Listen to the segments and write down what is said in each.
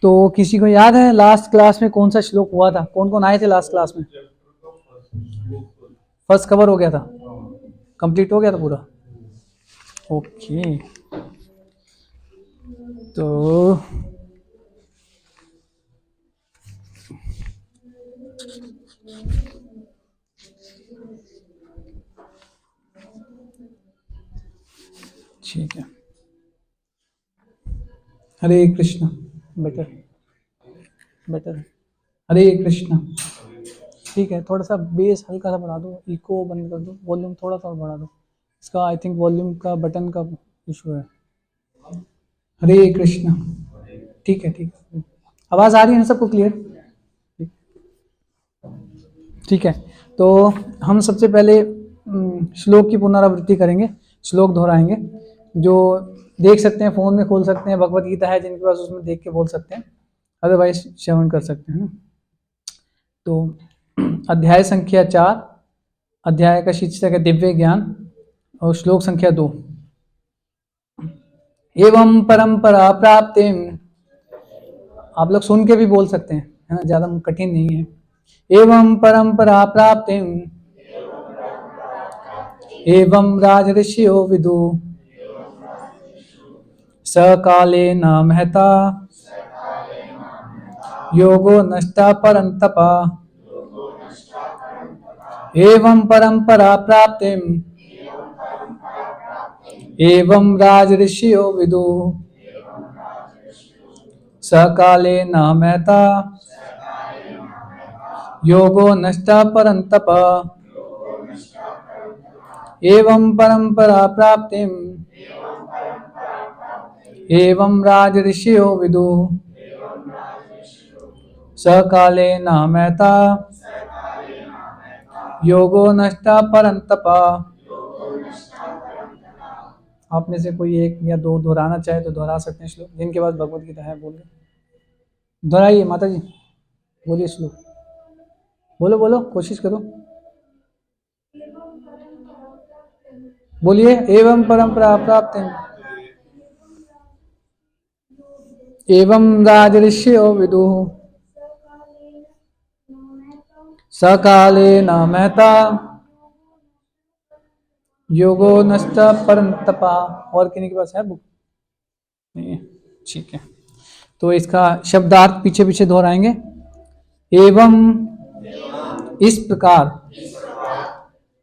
तो किसी को याद है लास्ट क्लास में कौन सा श्लोक हुआ था? कौन कौन आए थे लास्ट क्लास में? फर्स्ट कवर हो गया था, कंप्लीट हो गया था पूरा। ओके, तो ठीक है। हरे कृष्ण। Better better. हरे कृष्ण। ठीक है, थोड़ा सा बेस हल्का सा बढ़ा दो, इको बंद कर दो, वॉल्यूम थोड़ा सा बढ़ा दो। इसका आई थिंक वॉल्यूम का बटन का इशू है। हरे कृष्ण। ठीक है, ठीक है। आवाज़ आ रही है ना सबको क्लियर? ठीक है, तो हम सबसे पहले श्लोक की पुनरावृत्ति करेंगे, श्लोक दोहराएंगे। जो देख सकते हैं फ़ोन में खोल सकते हैं, भगवत गीता है जिनके पास उसमें देख के बोल सकते हैं, अदरवाइज श्रवण कर सकते हैं। तो अध्याय संख्या 4, अध्याय का शीर्षक है दिव्य ज्ञान, और श्लोक संख्या 2। एवं परंपरा प्राप्ति, आप लोग सुन के भी बोल सकते हैं, है ना, ज़्यादा कठिन नहीं है। एवं परंपरा प्राप्ति एवं राजऋषियो विदु सकालेन महता योगो नष्टा परंतप। एवं परंपरा प्राप्ति एवं राजऋषियो विदु सकालेन महता योगो नष्टा परंतप। एवं परंपरा प्राप्ति एवं राजऋषियो विदु सकालेन महता योगो नष्टा परंतप। आप में से कोई एक या दो दोहराना चाहे तो दोहरा सकते हैं श्लोक, जिनके पास भगवत गीता है बोलिए, दोहराइए माता जी, बोलिए श्लोक, बोलो बोलो, कोशिश करो, बोलिए। एवं परंपरा प्राप्त एवं राजऋषियो विदु सकाले न महता योगो नष्ट परंतपा। और किन्हीं के पास है बुक? नहीं, ठीक है, तो इसका शब्दार्थ पीछे पीछे दोहराएंगे। एवं इस प्रकार,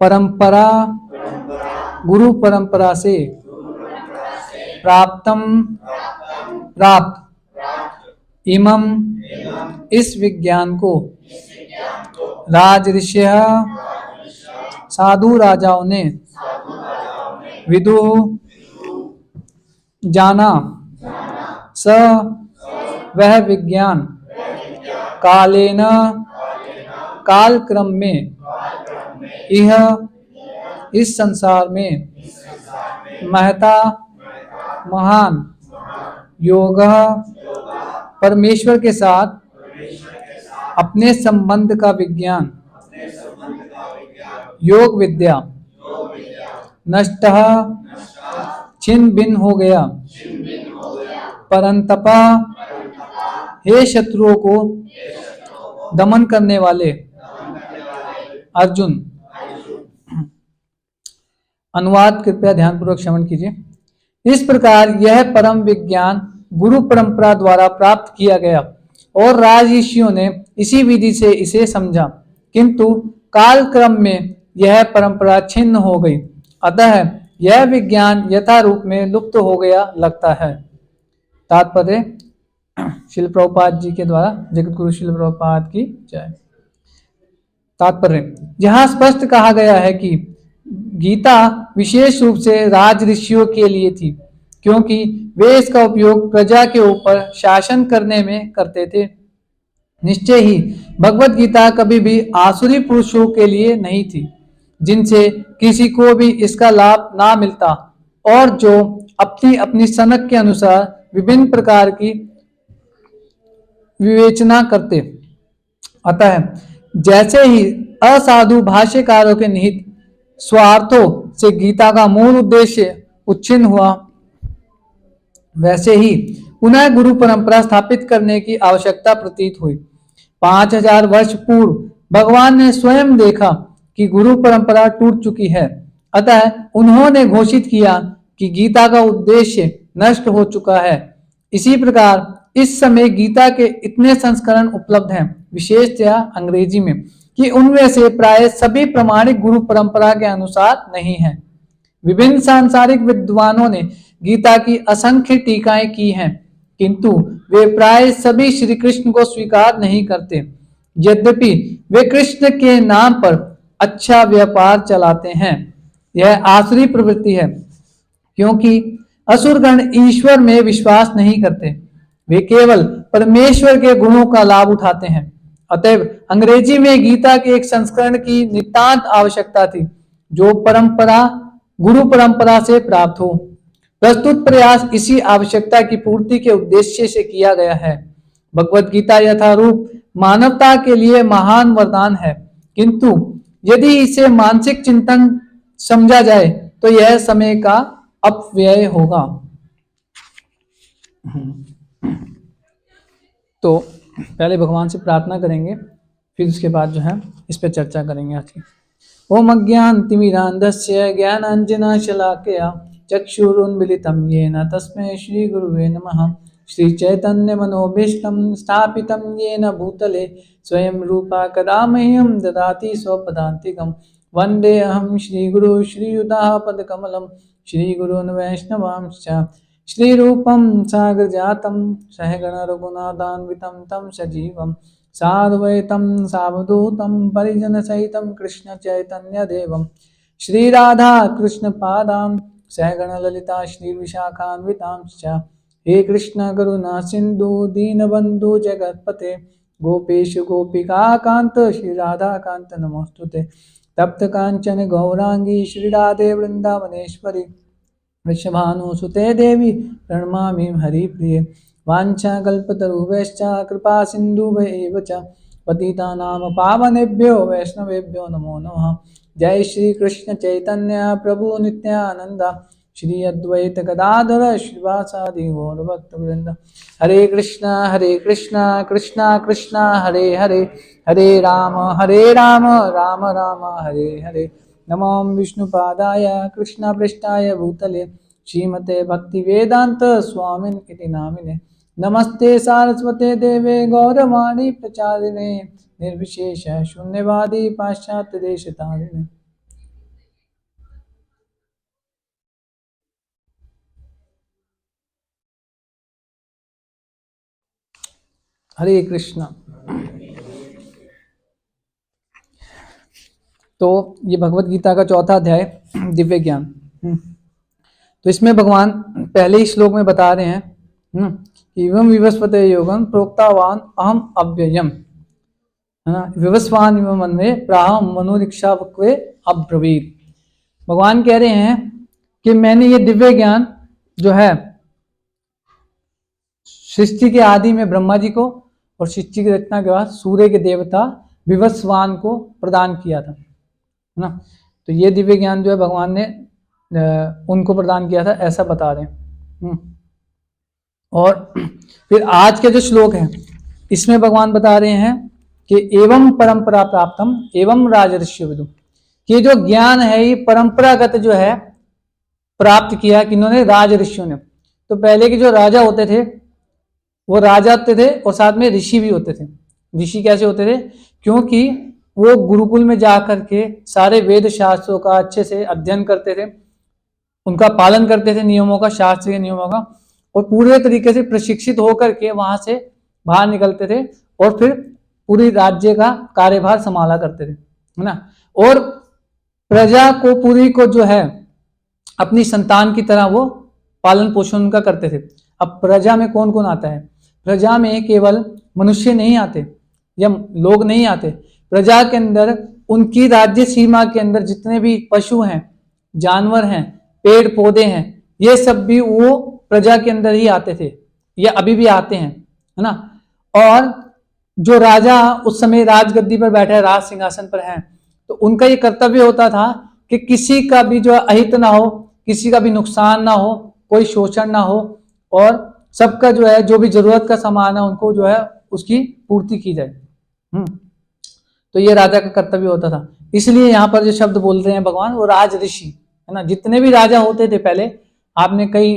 परंपरा गुरु परंपरा से, प्राप्तम प्राप्त, इमं इस विज्ञान को, राजऋषय साधु राजाओं ने, विदु जाना, स वह विज्ञान, कालेन कालक्रम में, यह इस संसार में, महता महान, योग परमेश्वर के साथ अपने संबंध का विज्ञान, योग विद्या, नष्ट छिन्न भिन्न हो गया, परंतपा हे शत्रुओं को दमन करने वाले अर्जुन। अनुवाद कृपया ध्यानपूर्वक श्रवण कीजिए। इस प्रकार यह परम विज्ञान गुरु परंपरा द्वारा प्राप्त किया गया और राजऋषियों ने इसी विधि से इसे समझा, किंतु कालक्रम में यह परंपरा छिन्न हो गई, अतः यह विज्ञान यथा रूप में लुप्त हो गया लगता है। तात्पर्य श्रील प्रभुपाद जी के द्वारा, जगत गुरु श्रील प्रभुपाद की जय। तात्पर्य, जहाँ स्पष्ट कहा गया है कि गीता विशेष रूप से राज ऋषियों के लिए थी, क्योंकि वे इसका उपयोग प्रजा के ऊपर शासन करने में करते थे। निश्चय ही भगवत गीता कभी भी आसुरी पुरुषों के लिए नहीं थी, जिनसे किसी को भी इसका लाभ ना मिलता और जो अपनी अपनी सनक के अनुसार विभिन्न प्रकार की विवेचना करते। अतः जैसे ही असाधु भाष्यकारों के निहित स्वार्थों से गीता का मूल उद्देश्य उच्छिन्न हुआ, वैसे ही पुनः गुरु परंपरा स्थापित करने की आवश्यकता प्रतीत हुई। 5000 वर्ष पूर्व भगवान ने स्वयं देखा कि गुरु परंपरा टूट चुकी है, अतः उन्होंने घोषित किया कि गीता का उद्देश्य नष्ट हो चुका है। इसी प्रकार इस समय गीता के इतने संस्करण उपलब्ध हैं, विशेषतया अंग्रेजी में, कि उनमें से प्राय सभी प्रमाणिक गुरु परंपरा के अनुसार नहीं है। विभिन्न सांसारिक विद्वानों ने गीता की असंख्य टीकाएं की हैं, किंतु वे प्राय सभी श्री कृष्ण को स्वीकार नहीं करते, यद्यपि वे कृष्ण के नाम पर अच्छा व्यापार चलाते हैं। यह आसुरी प्रवृत्ति है, क्योंकि असुरगण ईश्वर में विश्वास नहीं करते, वे केवल परमेश्वर के गुणों का लाभ उठाते हैं। अतएव अंग्रेजी में गीता के एक संस्करण की नितांत आवश्यकता थी, जो गुरु परंपरा से प्राप्त हो। प्रस्तुत प्रयास इसी आवश्यकता की पूर्ति के उद्देश्य से किया गया है। भगवत गीता यथारूप मानवता के लिए महान वरदान है, किंतु यदि इसे मानसिक चिंतन समझा जाए तो यह समय का अपव्यय होगा। तो पहले भगवान से प्रार्थना करेंगे, फिर उसके बाद जो है इस पर चर्चा करेंगे आज की। ओम अज्ञानतिमिरान्धस्य ज्ञानाञ्जनशलाकया चक्षुरुन्मीलितं येन तस्मै श्रीगुरुवे नमः। श्रीचैतन्यमनोभीष्टं स्थापितं येन भूतले स्वयं रूपा कदा मह्यं ददाति स्वपदान्तिकं। वन्देऽहं श्रीगुरु श्रीयुतापदकमलं श्रीगुरून् वैष्णवांश्च श्रीरूपं साग्रजातं सहगण रघुनाथान्वितं तं सजीवं साद्वैतं सावधूतं परिजनसहितं कृष्ण चैतन्यदेवं श्रीराधा कृष्णपादां सहगण ललिता श्रीविशाखान्वितांश्च। हे कृष्ण करुणा सिंधु दीनबंधु जगत्पते गोपेश गोपिका कांत श्री राधा कांत नमोस्तुते। तप्त कांचन गौरांगी श्री राधे वृंदावनेश्वरी वृषभानुसुते देवी प्रणमामि हरिप्रिये। वाञ्छाकल्पतरुभ्यश्च कृपा सिन्धुभ्यैव च पतितानां पावनेभ्यो वैष्णवेभ्यो नमो नमः। जय श्री कृष्ण चैतन्य प्रभु नित्यानंद श्री अद्वैत गदाधर श्रीवासादि गौर भक्तवृंद। हरे कृष्णा कृष्णा कृष्णा हरे हरे, हरे राम राम राम हरे हरे। नमो विष्णुपादाय कृष्ण पृष्ठाय भूतले श्रीमते भक्ति वेदांत स्वामिन इति नामिने। नमस्ते सारस्वते देवे गौरवाणी प्रचारिणे निर्विशेष शून्यवादी पाश्चात्य देशतारिणे। हरे कृष्ण। तो ये भगवत गीता का चौथा अध्याय दिव्य ज्ञान। तो इसमें भगवान पहले ही श्लोक में बता रहे हैं एवं विवस्वते योगम प्रोक्तावान अहम अव्ययम, है ना, विवस्वान इव मन्वे प्राहम मनुरिक्षावक्वे अब्रवीत। भगवान कह रहे हैं कि मैंने ये दिव्य ज्ञान जो है सृष्टि के आदि में ब्रह्मा जी को और सृष्टि की रचना के बाद सूर्य के देवता विवस्वान को प्रदान किया था, है ना। तो ये दिव्य ज्ञान जो है भगवान ने उनको प्रदान किया था, ऐसा बता रहे हैं। और फिर आज के जो श्लोक हैं इसमें भगवान बता रहे हैं कि एवं परंपरा प्राप्तम एवं राजर्षि विदु, कि जो ज्ञान है ये परंपरागत जो है प्राप्त किया किन्होंने, राज ऋषियों ने। तो पहले के जो राजा होते थे वो राजा होते थे और साथ में ऋषि भी होते थे। ऋषि कैसे होते थे? क्योंकि वो गुरुकुल में जाकर के सारे वेद शास्त्रों का अच्छे से अध्ययन करते थे, उनका पालन करते थे, नियमों का, शास्त्र के नियमों का, और पूरे तरीके से प्रशिक्षित होकर के वहां से बाहर निकलते थे और फिर पूरी राज्य का कार्यभार संभाला करते थे, है ना। और प्रजा को पूरी को जो है अपनी संतान की तरह वो पालन पोषण उनका करते थे। अब प्रजा में कौन कौन आता है? प्रजा में केवल मनुष्य नहीं आते या लोग नहीं आते, प्रजा के अंदर उनकी राज्य सीमा के अंदर जितने भी पशु हैं, जानवर हैं, पेड़ पौधे हैं, ये सब भी वो प्रजा के अंदर ही आते थे या अभी भी आते हैं, है ना। और जो राजा उस समय राजगद्दी पर बैठे, राज सिंहासन पर हैं, तो उनका ये कर्तव्य होता था कि किसी का भी जो अहित ना हो, किसी का भी नुकसान ना हो, कोई शोषण ना हो, और सबका जो है जो भी जरूरत का सामान है उनको जो है उसकी पूर्ति की जाए। तो ये राजा का कर्तव्य होता था। इसलिए यहाँ पर जो शब्द बोल रहे हैं भगवान वो राज ऋषि है ना। जितने भी राजा होते थे पहले, आपने कई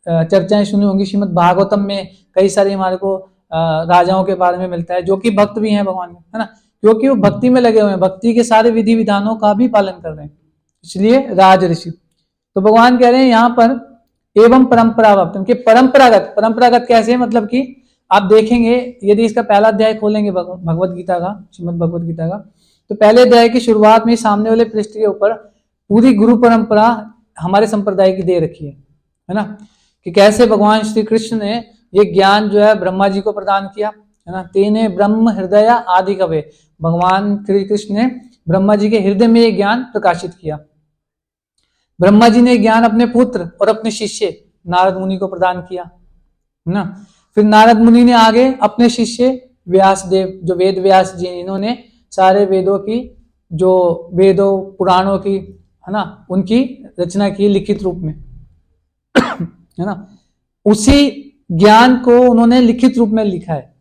चर्चाएं सुनी होंगी, श्रीमद् भागवतम में कई सारे हमारे को राजाओं के बारे में मिलता है जो कि भक्त भी हैं भगवान के, है ना, क्योंकि वो भक्ति में लगे हुए हैं, भक्ति के सारे विधि विधानों का भी पालन कर रहे हैं, इसलिए राज ऋषि। तो भगवान कह रहे हैं यहाँ पर एवं परंपरागत, परंपरागत कैसे, मतलब कि आप देखेंगे यदि इसका पहला अध्याय खोलेंगे भगवत गीता का, श्रीमद् भगवत गीता का, तो पहले अध्याय की शुरुआत में सामने वाले पृष्ठ के ऊपर पूरी गुरु परंपरा हमारे संप्रदाय की दे रखी है ना, कि कैसे भगवान श्री कृष्ण ने ये ज्ञान जो है ब्रह्मा जी को प्रदान किया, है ना। तेने ब्रह्म हृदय आदि कवे, भगवान श्री कृष्ण ने ब्रह्मा जी के हृदय में ये ज्ञान प्रकाशित किया। ब्रह्मा जी ने ज्ञान अपने पुत्र और अपने शिष्य नारद मुनि को प्रदान किया, है ना। फिर नारद मुनि ने आगे अपने शिष्य व्यास देव, जो वेद व्यास जी, इन्होंने सारे वेदों की, जो वेदों पुराणों की, है ना, उनकी रचना की लिखित रूप में, है ना। उसी ज्ञान को उन्होंने लिखित रूप में लिखा है।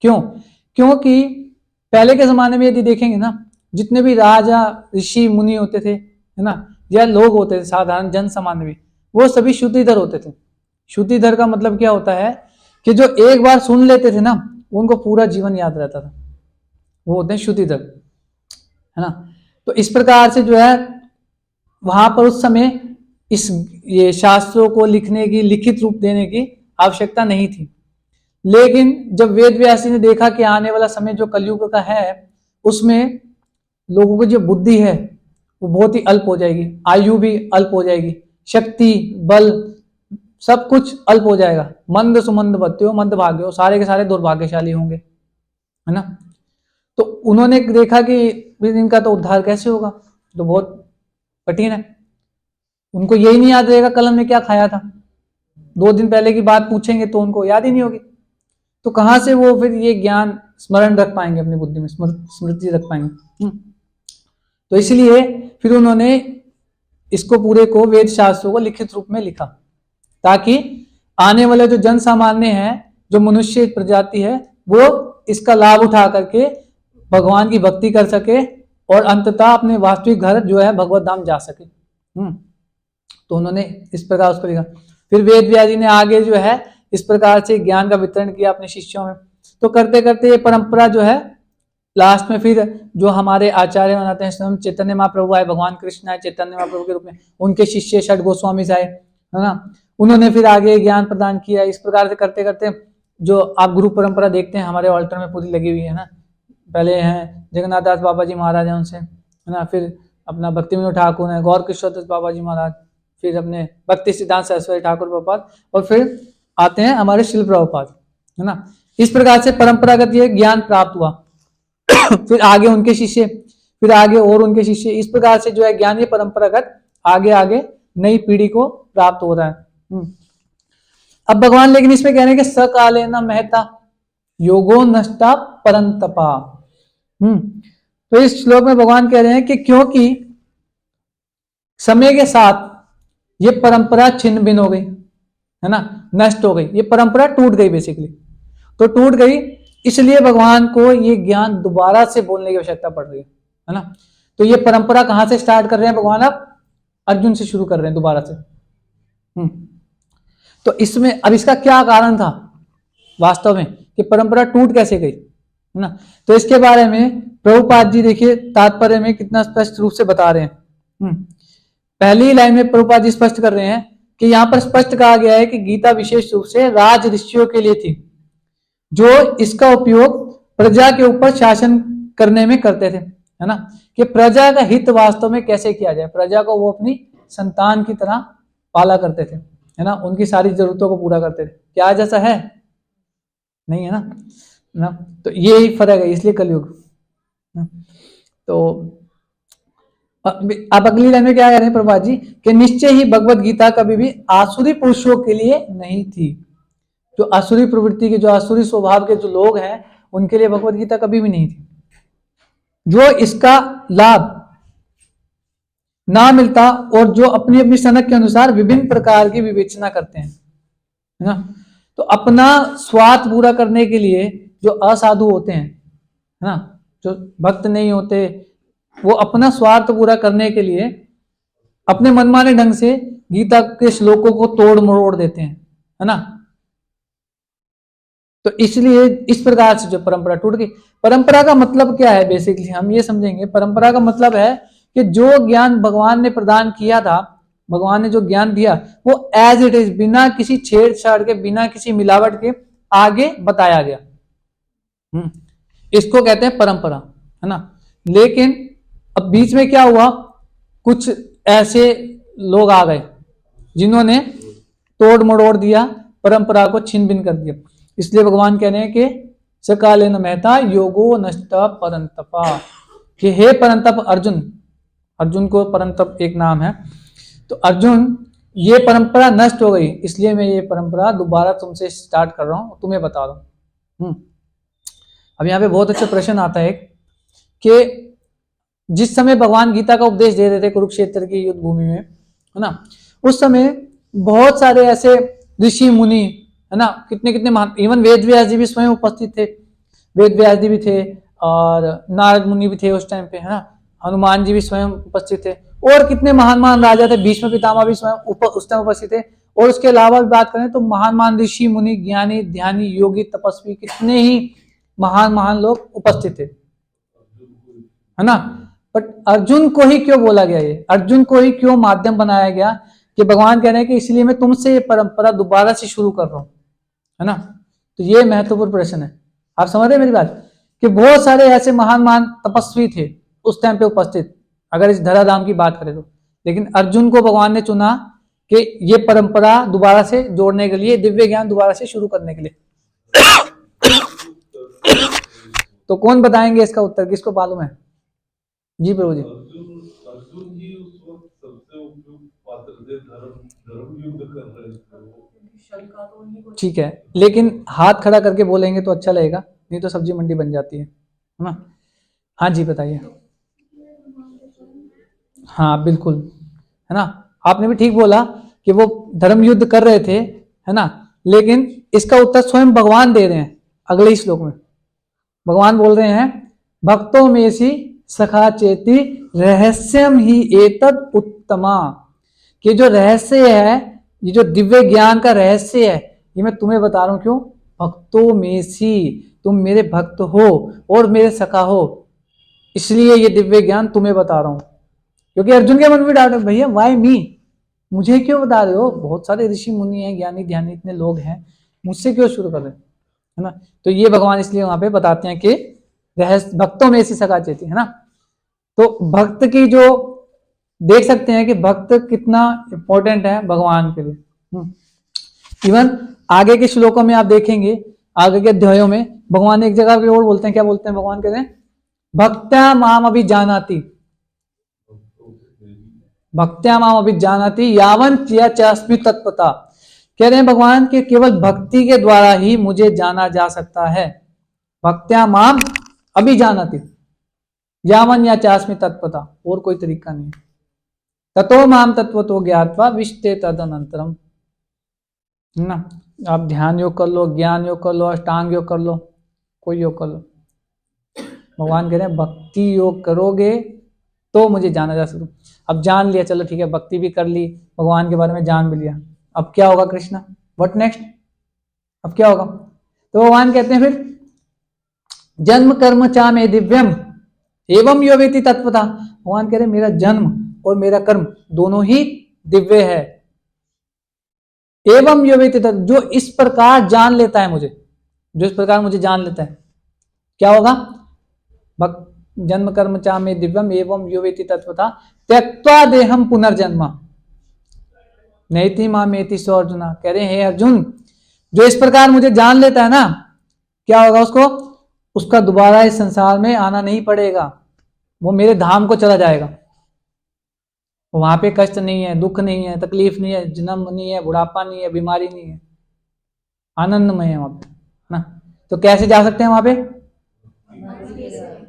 क्यों? क्योंकि पहले के जमाने में यदि देखेंगे ना, जितने भी राजा ऋषि मुनि होते थे, है ना, या लोग होते थे साधारण जन सामान्य भी, वो सभी शुद्धिधर होते थे। शुद्धिधर का मतलब क्या होता है कि जो एक बार सुन लेते थे ना, उनको पूरा जीवन याद रहता था, वो होते हैं शुद्धिधर, है ना। तो इस प्रकार से जो है वहां पर उस समय ये शास्त्रों को लिखने की, लिखित रूप देने की आवश्यकता नहीं थी। लेकिन जब वेद व्यास ने देखा कि आने वाला समय जो कलयुग का है, उसमें लोगों की जो बुद्धि है वो बहुत ही अल्प हो जाएगी, आयु भी अल्प हो जाएगी, शक्ति बल सब कुछ अल्प हो जाएगा, मंद सुमंद बत्यो मंद भाग्यो, सारे के सारे दुर्भाग्यशाली होंगे, है ना। तो उन्होंने देखा कि इनका तो उद्धार कैसे होगा, तो बहुत कठिन है। उनको यही नहीं याद रहेगा कल हमने क्या खाया था, 2 दिन पहले की बात पूछेंगे तो उनको याद ही नहीं होगी। तो कहां से वो फिर ये ज्ञान स्मरण रख पाएंगे, अपनी बुद्धि में स्मृति रख पाएंगे। तो इसलिए फिर उन्होंने इसको पूरे को, वेद शास्त्रों को लिखित रूप में लिखा, ताकि आने वाले जो जन सामान्य है, जो मनुष्य प्रजाति है, वो इसका लाभ उठा करके भगवान की भक्ति कर सके और अंततः अपने वास्तविक घर जो है भगवत धाम जा सके। तो उन्होंने इस प्रकार उसको लिखा। फिर वेद व्यास जी ने आगे जो है इस प्रकार से ज्ञान का वितरण किया अपने शिष्यों में। तो करते करते ये परंपरा जो है लास्ट में फिर जो हमारे आचार्य बनाते हैं, स्वयं चैतन्य महाप्रभु आए, भगवान कृष्ण आए चैतन्य महाप्रभु के रूप में, उनके शिष्य षट गोस्वामी आए, है ना, उन्होंने फिर आगे ज्ञान प्रदान किया। इस प्रकार से करते करते जो आप गुरु परंपरा देखते हैं हमारे ऑल्टर में पूरी लगी हुई है ना। पहले हैं जगन्नाथ दास बाबा जी महाराज हैं, उनसे, है ना, फिर अपना भक्ति विनोद ठाकुर है, गौर किशोर दास बाबा जी महाराज, फिर अपने भक्ति सिद्धांत सरस्वती ठाकुर प्रभुपाद, और फिर आते हैं हमारे शिल प्रभुपाद, है ना। इस प्रकार से परंपरागत ये ज्ञान प्राप्त हुआ। फिर आगे उनके शिष्य, फिर आगे और उनके शिष्य, इस प्रकार से जो है ज्ञान ये परंपरागत आगे आगे नई पीढ़ी को प्राप्त हो रहा है। अब भगवान लेकिन इसमें कह रहे हैं कि सकाले न महता योगो नष्टा परंतपा। तो इस श्लोक में भगवान कह रहे हैं कि क्योंकि समय के साथ ये परंपरा छिन्न भिन्न हो गई, है ना, नष्ट हो गई, ये परंपरा टूट गई बेसिकली। तो टूट गई, इसलिए भगवान को ये ज्ञान दोबारा से बोलने की आवश्यकता पड़ रही है ना। तो ये परंपरा कहां से स्टार्ट कर रहे हैं भगवान? अब अर्जुन से शुरू कर रहे हैं दोबारा से। तो इसमें अब इसका क्या कारण था वास्तव में कि परंपरा टूट कैसे गई, है ना। तो इसके बारे में प्रभुपाद जी देखिए तात्पर्य में कितना स्पष्ट रूप से बता रहे हैं। पहली लाइन में प्रभुपाद जी स्पष्ट कर रहे हैं कि यहाँ पर स्पष्ट कहा गया है कि गीता विशेष रूप से राज ऋषियों के लिए थी, जो इसका उपयोग प्रजा के ऊपर शासन करने में करते थे, है ना, कि प्रजा का हित वास्तव में कैसे किया जाए, प्रजा को वो अपनी संतान की तरह पाला करते थे, है ना, उनकी सारी जरूरतों को पूरा करते थे। क्या आज ऐसा है? नहीं है ना। तो यही फर्क है, इसलिए कलयुग। तो अब अगली लाइन में क्या कह रहे हैं प्रभुपाद जी कि निश्चय ही भगवत गीता कभी भी आसुरी पुरुषों के लिए नहीं थी। जो आसुरी प्रवृत्ति के, जो आसुरी स्वभाव के जो लोग हैं, उनके लिए भगवत गीता कभी भी नहीं थी। जो इसका लाभ ना मिलता और जो अपनी अपनी सनक के अनुसार विभिन्न प्रकार की विवेचना करते हैं, है ना। तो अपना स्वार्थ पूरा करने के लिए जो असाधु होते हैं, है ना, जो भक्त नहीं होते, वो अपना स्वार्थ पूरा करने के लिए अपने मनमाने ढंग से गीता के श्लोकों को तोड़ मरोड़ देते हैं, है ना। तो इसलिए इस प्रकार से जो परंपरा टूट गई। परंपरा का मतलब क्या है, बेसिकली हम ये समझेंगे, परंपरा का मतलब है कि जो ज्ञान भगवान ने प्रदान किया था, भगवान ने जो ज्ञान दिया वो एज इट इज, बिना किसी छेड़छाड़ के, बिना किसी मिलावट के आगे बताया गया। इसको कहते हैं परंपरा, है ना। लेकिन अब बीच में क्या हुआ, कुछ ऐसे लोग आ गए जिन्होंने तोड़ मरोड़ दिया, परंपरा को छिन भिन कर दिया। इसलिए भगवान कह रहे हैं कि सकाले न महता योगो नष्ट परंतपा, कि हे परंतप अर्जुन, अर्जुन को परंतप एक नाम है, तो अर्जुन ये परंपरा नष्ट हो गई, इसलिए मैं ये परंपरा दोबारा तुमसे स्टार्ट कर रहा हूं, तुम्हें बता रहा हूं। अब यहाँ पे बहुत अच्छा प्रश्न आता है कि जिस समय भगवान गीता का उपदेश दे रहे थे कुरुक्षेत्र की युद्ध भूमि में, है ना, उस समय बहुत सारे ऐसे ऋषि मुनि, है ना, कितने कितने महान, इवन वेद व्यास जी भी स्वयं उपस्थित थे, वेद व्यास जी भी थे और नारद मुनि भी थे उस टाइम पे, है ना, हनुमान जी भी स्वयं उपस्थित थे, और कितने महान महान राजा थे, भीष्म पितामह भी स्वयं उस टाइम उपस्थित थे। और उसके अलावा भी बात करें तो महान महान ऋषि मुनि, ज्ञानी, ध्यानी, योगी, तपस्वी, कितने ही महान महान लोग उपस्थित थे, है ना। बट अर्जुन को ही क्यों बोला गया, ये अर्जुन को ही क्यों माध्यम बनाया गया, कि भगवान कह रहे हैं कि इसलिए मैं तुमसे ये परंपरा दोबारा से शुरू कर रहा हूं, है ना। तो ये महत्वपूर्ण प्रश्न है, आप समझ रहे हैं मेरी बात, कि बहुत सारे ऐसे महान महान तपस्वी थे उस टाइम पे उपस्थित, अगर इस धराधाम की बात करें तो, लेकिन अर्जुन को भगवान ने चुना कि ये परंपरा दोबारा से जोड़ने के लिए, दिव्य ज्ञान दोबारा से शुरू करने के लिए। तो कौन बताएंगे इसका उत्तर, किसको मालूम है? जी प्रभु जी। अर्जुन जी उस वक्त सबसे उपयुक्त पात्र थे, धर्म युद्ध कर रहे थे। ठीक है, लेकिन हाथ खड़ा करके बोलेंगे तो अच्छा लगेगा, नहीं तो सब्जी मंडी बन जाती है ना। हाँ जी बताइए। हाँ बिल्कुल, है ना, आपने भी ठीक बोला कि वो धर्म युद्ध कर रहे थे, है ना, लेकिन इसका उत्तर स्वयं भगवान दे रहे हैं अगले श्लोक में। भगवान बोल रहे हैं भक्तों में सी सखा चेती रहस्यम ही एतद उत्तमा, कि जो रहस्य है, ये जो दिव्य ज्ञान का रहस्य है, ये मैं तुम्हें बता रहा हूं, क्यों? भक्तों में सी, तुम मेरे भक्त हो और मेरे सखा हो, इसलिए ये दिव्य ज्ञान तुम्हें बता रहा हूं। क्योंकि अर्जुन के मन में डाउट है, भैया वाई मी, मुझे क्यों बता रहे हो, बहुत सारे ऋषि मुनि हैं, ज्ञानी ध्यानी इतने लोग हैं, मुझसे क्यों शुरू कर रहे, है ना। तो ये भगवान इसलिए वहां पे बताते हैं कि रहस्य भक्तों में ऐसी सखा चेती, है ना। तो भक्त की जो देख सकते हैं कि भक्त कितना इंपॉर्टेंट है भगवान के लिए। इवन आगे के श्लोकों में आप देखेंगे, आगे के अध्यायों में भगवान एक जगह पे और बोलते हैं, क्या बोलते हैं भगवान? कहते हैं भक्त्या माम अभिजानाति, भक्त्या माम अभिजानाति यावन चास्मि तत्पता। कह रहे हैं भगवान कि केवल भक्ति के द्वारा ही मुझे जाना जा सकता है। भक्त्या माम अभिजानाति यावन या चास्मि तत्पता, और कोई तरीका नहीं। ततो माम तत्वतो ज्ञात्वा विष्टे तदनंतरम, है ना। आप ध्यान योग कर लो, ज्ञान योग कर लो, अष्टांग योग कर लो, कोई योग कर लो, भगवान कह रहे हैं भक्ति योग करोगे तो मुझे जाना जा सकता। अब जान लिया, चलो ठीक है, भक्ति भी कर ली, भगवान के बारे में जान भी लिया, अब क्या होगा कृष्णा, व्हाट नेक्स्ट, अब क्या होगा? तो भगवान कहते हैं फिर जन्म कर्म चा में दिव्यम एवं यो वेति तत्वता। भगवान कह रहे मेरा जन्म और मेरा कर्म दोनों ही दिव्य है। एवं यो वेति तत्व, जो इस प्रकार जान लेता है मुझे, जो इस प्रकार मुझे जान लेता है, क्या होगा? जन्म कर्म चा में दिव्यम एवं यो वेति तत्वता त्यक्त्वा देहम पुनर्जन्म नैति मामेति सो अर्जुना। कह रहे हैं अर्जुन, जो इस प्रकार मुझे जान लेता है ना, क्या होगा उसको? उसका दोबारा इस संसार में आना नहीं पड़ेगा, वो मेरे धाम को चला जाएगा। वहां पे कष्ट नहीं है, दुख नहीं है, तकलीफ नहीं है, जन्म नहीं है, बुढ़ापा नहीं है, बीमारी नहीं है, आनंदमय है वहां पे ना। तो कैसे जा सकते हैं वहां पे?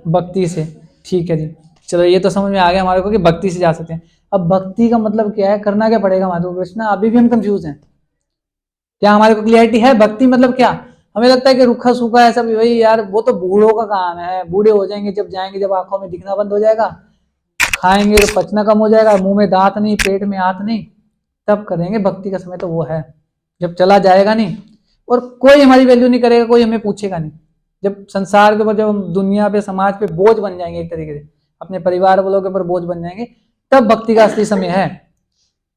भक्ति से। ठीक है जी, चलो ये तो समझ में आ गया हमारे को कि भक्ति से जा सकते हैं। अब भक्ति का मतलब क्या है, करना क्या पड़ेगा? माधव कृष्ण अभी भी हम कंफ्यूज हैं। क्या हमारे को क्लियरिटी है? भक्ति मतलब क्या? हमें लगता है कि रूखा सूखा है सब, वही यार वो तो बूढ़ों का काम है, बूढ़े हो जाएंगे जब जाएंगे, जब आंखों में दिखना बंद हो जाएगा, खाएंगे तो पचना कम हो जाएगा, मुंह में दांत नहीं, पेट में हाथ नहीं, तब करेंगे भक्ति का समय तो वो है, जब चला जाएगा नहीं और कोई हमारी वैल्यू नहीं करेगा, कोई हमें पूछेगा नहीं। जब संसार के ऊपर, जब हम दुनिया पे समाज पे बोझ बन जाएंगे, एक तरीके से अपने परिवार वालों के ऊपर बोझ बन जाएंगे, तब भक्ति का असली समय है।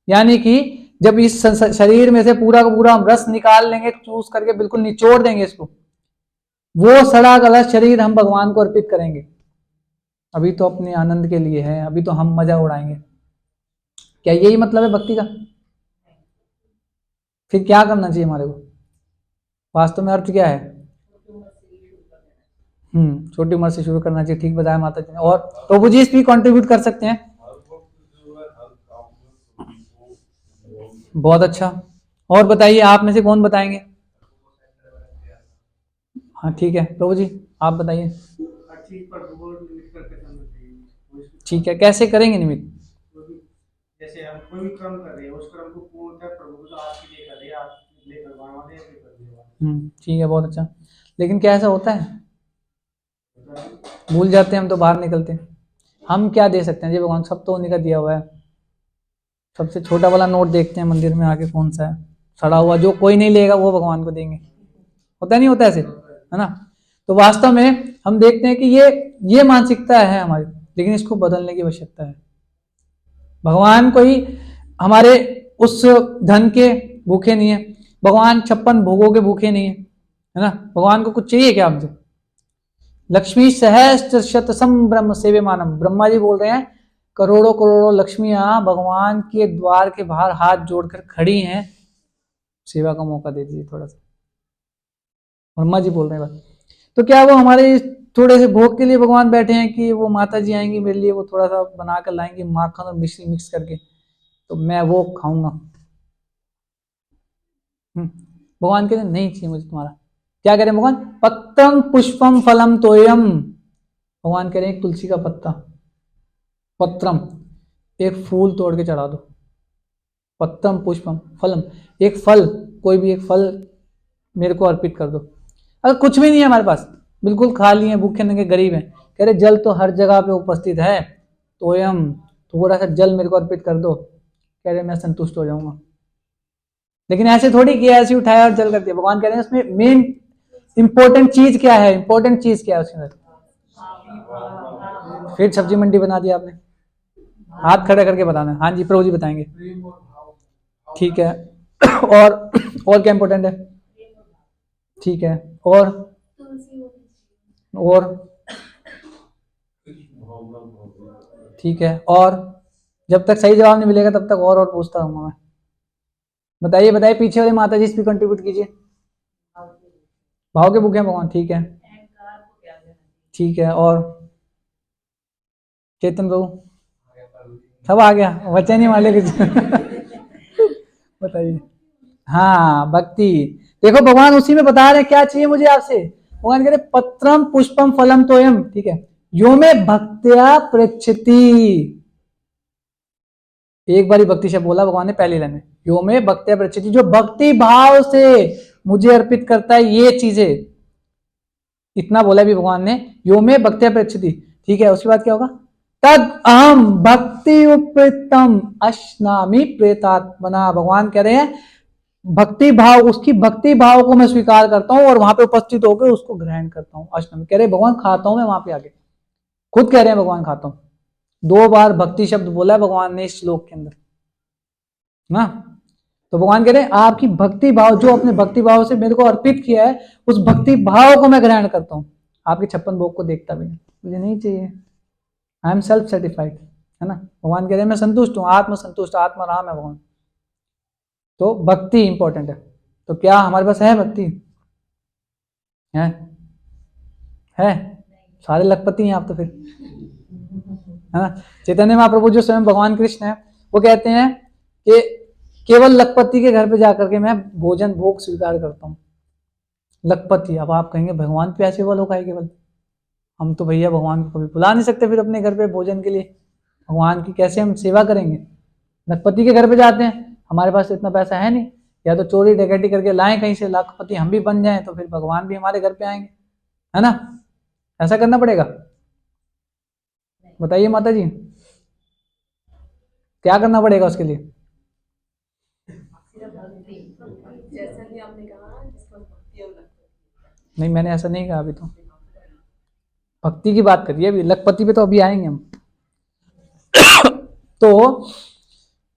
यानी कि जब इस शरीर में से पूरा का पूरा हम रस निकाल लेंगे, चूस करके बिल्कुल निचोड़ देंगे इसको, वो सड़ा गला शरीर हम भगवान को अर्पित करेंगे। अभी तो अपने आनंद के लिए है, अभी तो हम मजा उड़ाएंगे। क्या यही मतलब है भक्ति का? फिर क्या करना चाहिए हमारे को? वास्तव में अर्थ क्या है? छोटी उम्र से शुरू करना चाहिए, ठीक बताया माता जी ने। और प्रभु जी इस भी कंट्रीब्यूट कर सकते हैं। हर वक्त जो है हर काम में सभी को बहुत अच्छा। और बताइए, आप में से कौन बताएंगे? हाँ ठीक है, प्रभु जी आप बताइए। हर चीज पर प्रभु निमित्त करके चलना चाहिए। ठीक है, कैसे करेंगे निमित्त? जैसे हम कोई भी कर्म कर रहे हैं, उस कर्म को पूर्णतः प्रभु तो आपके लिए कर रहे हैं, आपके लिए भगवान वाले ऐसे कर रहे हैं। ठीक है, बहुत अच्छा। लेकिन क्या ऐसा होता है? भूल जाते हैं हम तो, बाहर निकलते हैं। हम क्या दे सकते हैं जी भगवान? सब तो उन्हीं का दिया हुआ है। सबसे छोटा वाला नोट देखते हैं मंदिर में आके कौन सा है, सड़ा हुआ, जो कोई नहीं लेगा वो भगवान को देंगे। होता नहीं होता ऐसे, है ना? तो वास्तव में हम देखते हैं कि ये मानसिकता है हमारी, लेकिन इसको बदलने की आवश्यकता है। भगवान कोई हमारे उस धन के भूखे नहीं है, भगवान 56 भोगों के भूखे नहीं है ना? भगवान को कुछ चाहिए क्या आपसे? लक्ष्मी सहस्त्र शतसम ब्रह्म सेवे मानम, ब्रह्मा जी बोल रहे हैं करोड़ों करोड़ों लक्ष्मियां भगवान के द्वार के बाहर हाथ जोड़कर खड़ी हैं, सेवा का मौका दे दीजिए थोड़ा सा। ब्रह्मा जी बोल रहे हैं बात। तो क्या वो हमारे थोड़े से भोग के लिए भगवान बैठे हैं कि वो माता जी आएंगी मेरे लिए, वो थोड़ा सा बना कर लाएंगी माखन और मिश्री मिक्स करके, तो मैं वो खाऊंगा? भगवान कहते नहीं चाहिए मुझे तुम्हारा। क्या कह रहे हैं भगवान? पत्रम पुष्पम फलम तोयम। भगवान कह रहे हैं तुलसी का पत्ता, पत्रम, एक फूल तोड़ के चढ़ा दो। पत्रम पुष्पम फलम, एक फल, कोई भी एक फल मेरे को अर्पित कर दो। अगर कुछ भी नहीं है हमारे पास, बिल्कुल खाली है, भूखे नंगे गरीब हैं, कह रहे जल तो हर जगह पे उपस्थित है, तोयम, थोड़ा सा जल मेरे को अर्पित कर दो, कह रहे मैं संतुष्ट हो जाऊंगा। लेकिन ऐसे थोड़ी कि ऐसे उठाया और जल कर दिया। भगवान कह रहे हैं उसमें मेन इंपॉर्टेंट चीज क्या है? इंपॉर्टेंट चीज क्या है उसके अंदर? फिर सब्जी मंडी बना दिया आपने, हाथ खड़े करके बताना। हाँ जी प्रभु जी बताएंगे। ठीक है। और क्या इंपॉर्टेंट है? ठीक है, और ठीक है, और जब तक सही जवाब नहीं मिलेगा तब तक और पूछता रहूंगा मैं। बताइए बताइए, पीछे वाले माता जी इस पे कंट्रीब्यूट कीजिए। भाव के भूखे हैं भगवान, ठीक है ठीक है। और चेतन प्रभु सब आ गया, बच्चे नहीं वाले कुछ बताइए। हाँ भक्ति, देखो भगवान उसी में बता रहे क्या चाहिए मुझे आपसे। भगवान कह रहे पत्रम पुष्पम फलम तोयम, ठीक है, यो में भक्त्या पृच्छति। एक बारी भक्ति शब्द बोला भगवान ने पहली लाइन में, यो में भक्त्या पृच्छति, जो भक्ति भाव से मुझे अर्पित करता है ये चीजें, इतना बोला भी भगवान ने, यो में भक्त्या पृच्छति। ठीक है, उसके बाद क्या होगा? तद अहम भक्ति उपृतम अश्नामि प्रेतात्मना। भगवान कह रहे हैं भक्ति भाव, उसकी भक्ति भाव को मैं स्वीकार करता हूं और वहां पे उपस्थित होकर उसको ग्रहण करता हूं। अश्नामि कह रहे भगवान खाता हूं मैं वहां पे आके, खुद कह रहे हैं भगवान खाता हूं। 2 बार भक्ति शब्द बोला है भगवान ने इस श्लोक के अंदर ना। तो भगवान कह रहे हैं आपकी भक्ति भाव, जो अपने भक्ति भाव से मेरे को अर्पित किया है, उस भक्ति भाव को मैं ग्रहण करता हूं। आपके 56 भोग को देखता भी नहीं, मुझे नहीं चाहिए, आई एम सेल्फ सेटिस्फाइड, है ना। भगवान कह रहे हैं मैं संतुष्ट हूं, आत्म संतुष्ट, आत्मा राम है भगवान। तो भक्ति इंपॉर्टेंट है। तो क्या हमारे पास है भक्ति? है सारे लखपति हैं आप तो फिर, है ना। चैतन्य महाप्रभु जो स्वयं भगवान कृष्ण है, वो कहते हैं कि केवल लखपति के घर पे जाकर के मैं भोजन भोग स्वीकार करता हूँ। लखपति, अब आप कहेंगे भगवान प्यासे वालों का है केवल, हम तो भैया भगवान को कभी बुला नहीं सकते फिर अपने घर पे भोजन के लिए, भगवान की कैसे हम सेवा करेंगे? लखपति के घर पे जाते हैं, हमारे पास इतना पैसा है नहीं या तो चोरी डकैती करके लाएं कहीं से, लाखपति हम भी बन जाएं, तो फिर भगवान भी हमारे घर पे आएंगे, है ना। ऐसा करना पड़ेगा, बताइए माता जी, क्या करना पड़ेगा उसके लिए? जैसा कि आपने कहा जिसको भक्ति और लखपति। नहीं, मैंने ऐसा नहीं कहा, अभी तो भक्ति की बात करिए, अभी लखपति पे तो अभी आएंगे हम। तो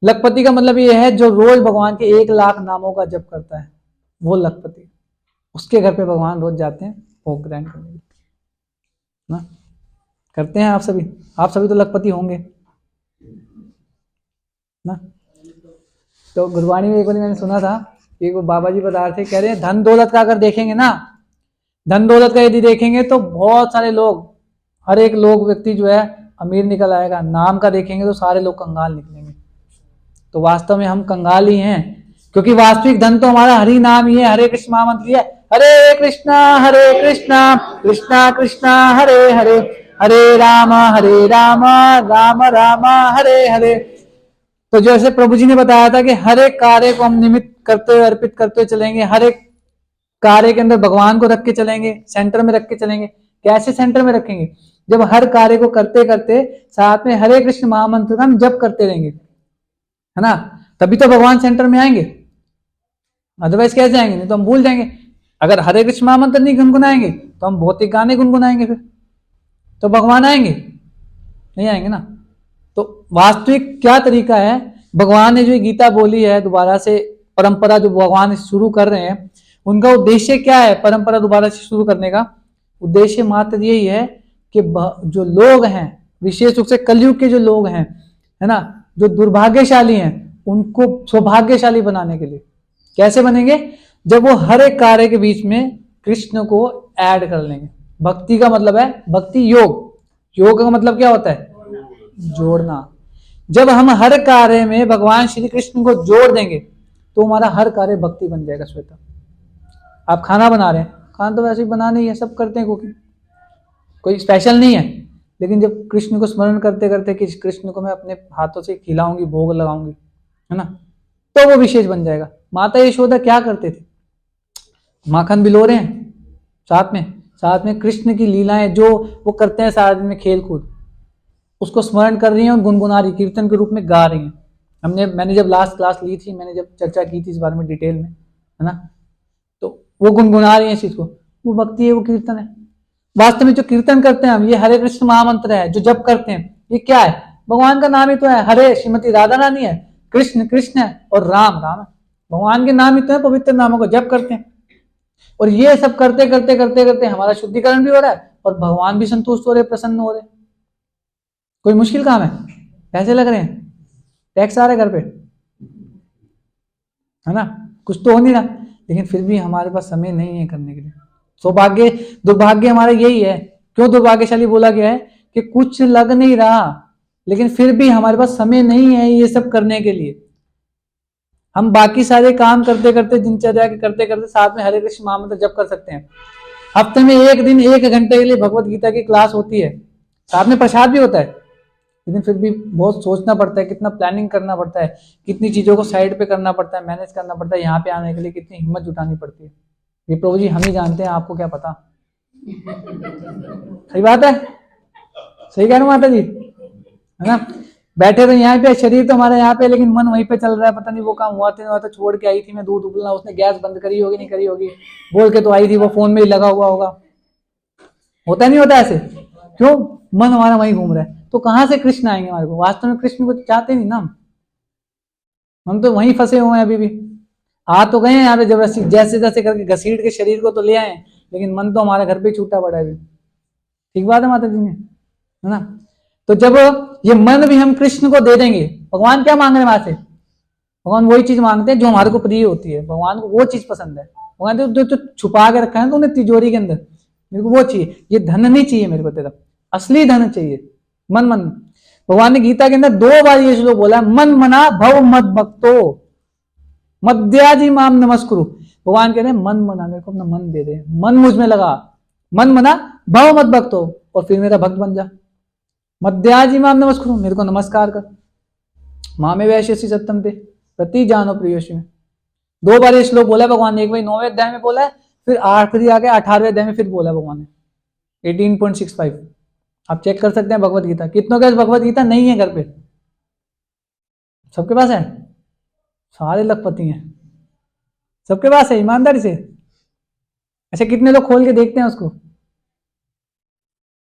लखपति का मतलब ये है जो रोज भगवान के 1,00,000 नामों का जप करता है, वो लखपति। उसके घर पे भगवान रोज जाते हैं भोग ग्रहण करने के लिए ना। करते हैं आप सभी तो लखपति होंगे ना। तो गुरबाणी में एक बार मैंने सुना था कि वो बाबा जी बता रहे थे, कह रहे हैं धन दौलत का अगर देखेंगे ना, धन दौलत का यदि देखेंगे तो बहुत सारे लोग, हर एक लोग व्यक्ति जो है अमीर निकल आएगा, नाम का देखेंगे तो सारे लोग कंगाल निकलेंगे। तो वास्तव में हम कंगाल ही हैं, क्योंकि वास्तविक धन तो हमारा हरि नाम ही है, हरे कृष्ण महामंत्र ही है। हरे कृष्णा कृष्णा कृष्णा हरे हरे, हरे राम राम राम हरे हरे। तो जैसे प्रभु जी ने बताया था कि हर एक कार्य को हम निमित्त करते हुए, अर्पित करते हुए चलेंगे, हर एक कार्य के अंदर भगवान को रख के चलेंगे, सेंटर में रख के चलेंगे। कैसे सेंटर में रखेंगे? जब हर कार्य को करते करते साथ में हरे कृष्ण महामंत्र का हम जप करते रहेंगे, है ना, तभी तो भगवान सेंटर में आएंगे। अदरवाइज कैसे आएंगे? नहीं तो हम भूल जाएंगे। अगर हरे कृष्ण महामंत्र नहीं गुनगुनाएंगे तो हम भौतिक गाने गुनगुनाएंगे, फिर तो भगवान आएंगे नहीं? आएंगे ना। तो वास्तविक क्या तरीका है? भगवान ने जो गीता बोली है, दोबारा से परंपरा जो भगवान शुरू कर रहे हैं, उनका उद्देश्य क्या है? परंपरा दोबारा से शुरू करने का उद्देश्य मात्र यही है कि जो लोग हैं, विशेष रूप से कलयुग के जो लोग हैं, है ना, जो दुर्भाग्यशाली हैं, उनको सौभाग्यशाली बनाने के लिए। कैसे बनेंगे? जब वो हर एक कार्य के बीच में कृष्ण को ऐड कर लेंगे। भक्ति का मतलब है भक्ति योग, योग का मतलब क्या होता है? जोड़ना। जब हम हर कार्य में भगवान श्री कृष्ण को जोड़ देंगे तो हमारा हर कार्य भक्ति बन जाएगा। श्वेता, आप खाना बना रहे हैं, खाना तो वैसे ही बनाना ही है, सब करते हैं, कुकिंग कोई स्पेशल नहीं है, लेकिन जब कृष्ण को स्मरण करते करते कि कृष्ण को मैं अपने हाथों से खिलाऊंगी, भोग लगाऊंगी, है ना, तो वो विशेष बन जाएगा। माता यशोदा क्या करते थे? माखन भिगो रहे हैं, साथ में कृष्ण की लीलाएं जो वो करते हैं सारा दिन में, खेल कूद, उसको स्मरण कर रही हैं और गुनगुना रही, कीर्तन के रूप में गा रही हैं। मैंने जब लास्ट क्लास ली थी, मैंने जब चर्चा की थी इस बारे में डिटेल में, है ना, तो वो गुनगुना रही है इस चीज को, वो भक्ति है, वो कीर्तन है। वास्तव में जो कीर्तन करते हैं हम, ये हरे कृष्ण महामंत्र है, जो जप करते हैं, ये क्या है? भगवान का नाम ही तो है। हरे श्रीमती राधा रानी है, कृष्ण कृष्ण है, और राम राम है। भगवान के नाम ही तो है, पवित्र नामों को जप करते हैं। और ये सब करते करते करते करते हमारा शुद्धिकरण भी हो रहा है और भगवान भी संतुष्ट हो रहे, प्रसन्न हो रहे। कोई मुश्किल काम है? पैसे लग रहे हैं, टैक्स आ रहे घर पे, है ना, कुछ तो हो नहीं रहा, लेकिन फिर भी हमारे पास समय नहीं है करने के लिए। सौभाग्य दुर्भाग्य हमारा यही है। क्यों दुर्भाग्यशाली बोला गया है? कि कुछ लग नहीं रहा, लेकिन फिर भी हमारे पास समय नहीं है ये सब करने के लिए। हम बाकी सारे काम करते करते, दिनचर्या के करते करते, साथ में हरे कृष्ण महामंत्र जप कर सकते हैं। हफ्ते में एक दिन 1 घंटे के लिए भगवत गीता की क्लास होती है, साथ में प्रसाद भी होता है, लेकिन फिर भी बहुत सोचना पड़ता है, कितना प्लानिंग करना पड़ता है, कितनी चीजों को साइड पे करना पड़ता है, मैनेज करना पड़ता है, यहाँ पे आने के लिए कितनी हिम्मत जुटानी पड़ती है। ये प्रभु जी हम ही जानते हैं, आपको क्या पता। सही बात है, सही कह रहा हूँ माता जी, है ना। बैठे तो यहाँ पे, शरीर तो हमारा यहाँ पे, लेकिन मन वहीं पे चल रहा है। पता नहीं वो काम हुआ था, छोड़ के आई थी मैं दूध उबलना, उसने गैस बंद करी होगी नहीं करी होगी, बोल के तो आई थी, वो फोन में ही लगा हुआ होगा। होता नहीं होता ऐसे? क्यों? मन हमारा वहीं घूम रहा है। तो कहां से कृष्ण आएंगे हमारे को? वास्तव में कृष्ण को चाहते नहीं ना हम तो वहीं फंसे हुए हैं अभी भी। आ तो गए हैं यहाँ पे जबरदस्ती, जैसे जैसे करके घसीट के शरीर को तो ले आए, लेकिन मन तो हमारा घर पे छूटा पड़ा है अभी। ठीक बात है माता जी ने, है ना। तो जब ये मन भी हम कृष्ण को दे देंगे, भगवान क्या मांग रहे हैं हमारे से? भगवान वही चीज मांगते हैं जो हमारे को प्रिय होती है। भगवान को वो चीज पसंद है। भगवान जो छुपा के रखा है तो उन्हें तिजोरी के अंदर, मेरे को वो चाहिए। ये धन नहीं चाहिए मेरे को, तेरा असली धन चाहिए। मन मन भगवान ने गीता के अंदर 2 बार ये श्लोक बोला, मन मना भव मद भक्तो मद्याजी माम नमस्कुरु। भगवान कह रहे हैं मन मना, मेरे को अपना मन दे दे, मन मुझ में लगा, मन मना भव मद भक्तो, और फिर मेरा भक्त बन जा। मद्याजी माम नमस्कुरु, मेरे को नमस्कार कर। मामे वैश्यसी सत्यम ते प्रति जानो प्रियोशी में, 2 बार ये श्लोक बोला है भगवान ने, एक बार 9वें अध्याय में बोला है, फिर आखिरी आगे 18वें अध्याय में फिर बोला है भगवान ने 18.65। आप चेक कर सकते हैं भगवत गीता। कितनों के पास भगवत गीता नहीं है घर पे? सबके पास है? सारे लखपति हैं, सबके पास है ईमानदारी से। अच्छा कितने लोग खोल के देखते हैं उसको?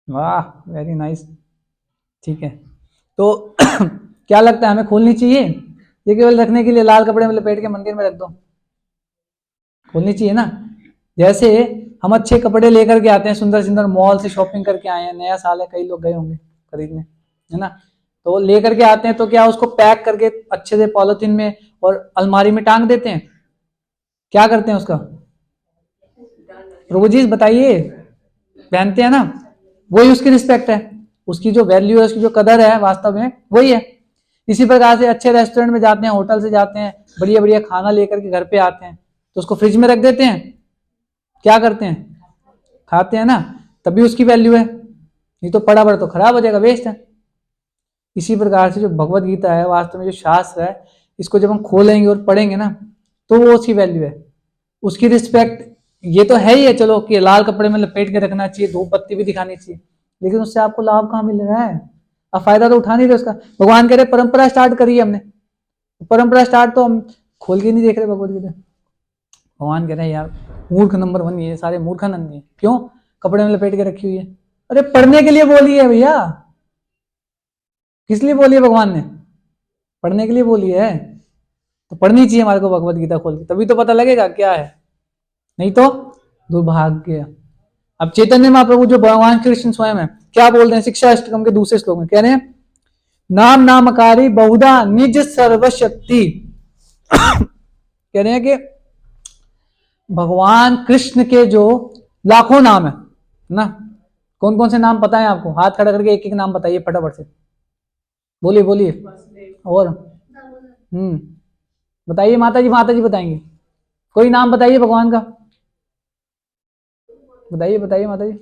वाह वेरी नाइस। ठीक है तो क्या लगता है हमें खोलनी चाहिए? ये केवल रखने के लिए लाल कपड़े में लपेट के मंदिर में रख दो? खोलनी चाहिए ना। जैसे हम अच्छे कपड़े लेकर के आते हैं, सुंदर सुंदर मॉल से शॉपिंग करके आए हैं, नया साल है, कई लोग गए होंगे खरीदने, है ना, तो लेकर के आते हैं तो क्या उसको पैक करके अच्छे से पॉलिथीन में और अलमारी में टांग देते हैं? क्या करते हैं उसका? प्रभु जी बताइए, पहनते हैं ना, वही उसकी रिस्पेक्ट है, उसकी जो वैल्यू है, उसकी जो कदर है वास्तव में वही है। इसी प्रकार से अच्छे रेस्टोरेंट में जाते हैं, होटल से जाते हैं, बढ़िया बढ़िया खाना लेकर के घर पे आते हैं तो उसको फ्रिज में रख देते हैं, क्या करते हैं? खाते हैं ना, तभी उसकी वैल्यू है, नहीं तो पड़ा पड़ा तो खराब हो जाएगा, वेस्ट है। इसी प्रकार से जो भगवत गीता है, वास्तव में जो शास्त्र है, इसको जब हम खोलेंगे और पढ़ेंगे ना तो वो उसकी वैल्यू है, उसकी रिस्पेक्ट। ये तो है ही है चलो कि लाल कपड़े में लपेट के रखना चाहिए, धूप बत्ती भी दिखानी चाहिए, लेकिन उससे आपको लाभ कहाँ मिल रहा है? आप फायदा तो उठा नहीं रहे उसका। भगवान कह रहे परंपरा स्टार्ट करी हमने, परंपरा स्टार्ट तो हम खोल के नहीं देख रहे भगवत गीता। भगवान कह रहे हैं यार मूर्ख नंबर 1 ये सारे मूर्खानंद है, क्यों कपड़े में लपेट के रखी हुई है? अरे पढ़ने के लिए बोली है भैया, किस लिए बोली है भगवान ने? पढ़ने के लिए बोली है, तो पढ़नी चाहिए हमारे को भगवत गीता खोल के, तभी तो पता लगेगा क्या है, नहीं तो दुर्भाग्य। अब चैतन्य महाप्रभु जो भगवान कृष्ण स्वयं है क्या बोल रहे हैं शिक्षा अष्टकम के दूसरे श्लोक में? कह रहे हैं नाम नामकारी बहुधा निज सर्वशक्ति। कह रहे हैं कि भगवान कृष्ण के जो लाखों नाम है ना, कौन कौन से नाम पता है आपको? हाथ खड़ा करके एक एक नाम बताइए फटाफट से, बोलिए बोलिए। और बताइए, माता जी बताएंगे, कोई नाम बताइए भगवान का, बताइए बताइए माता जी।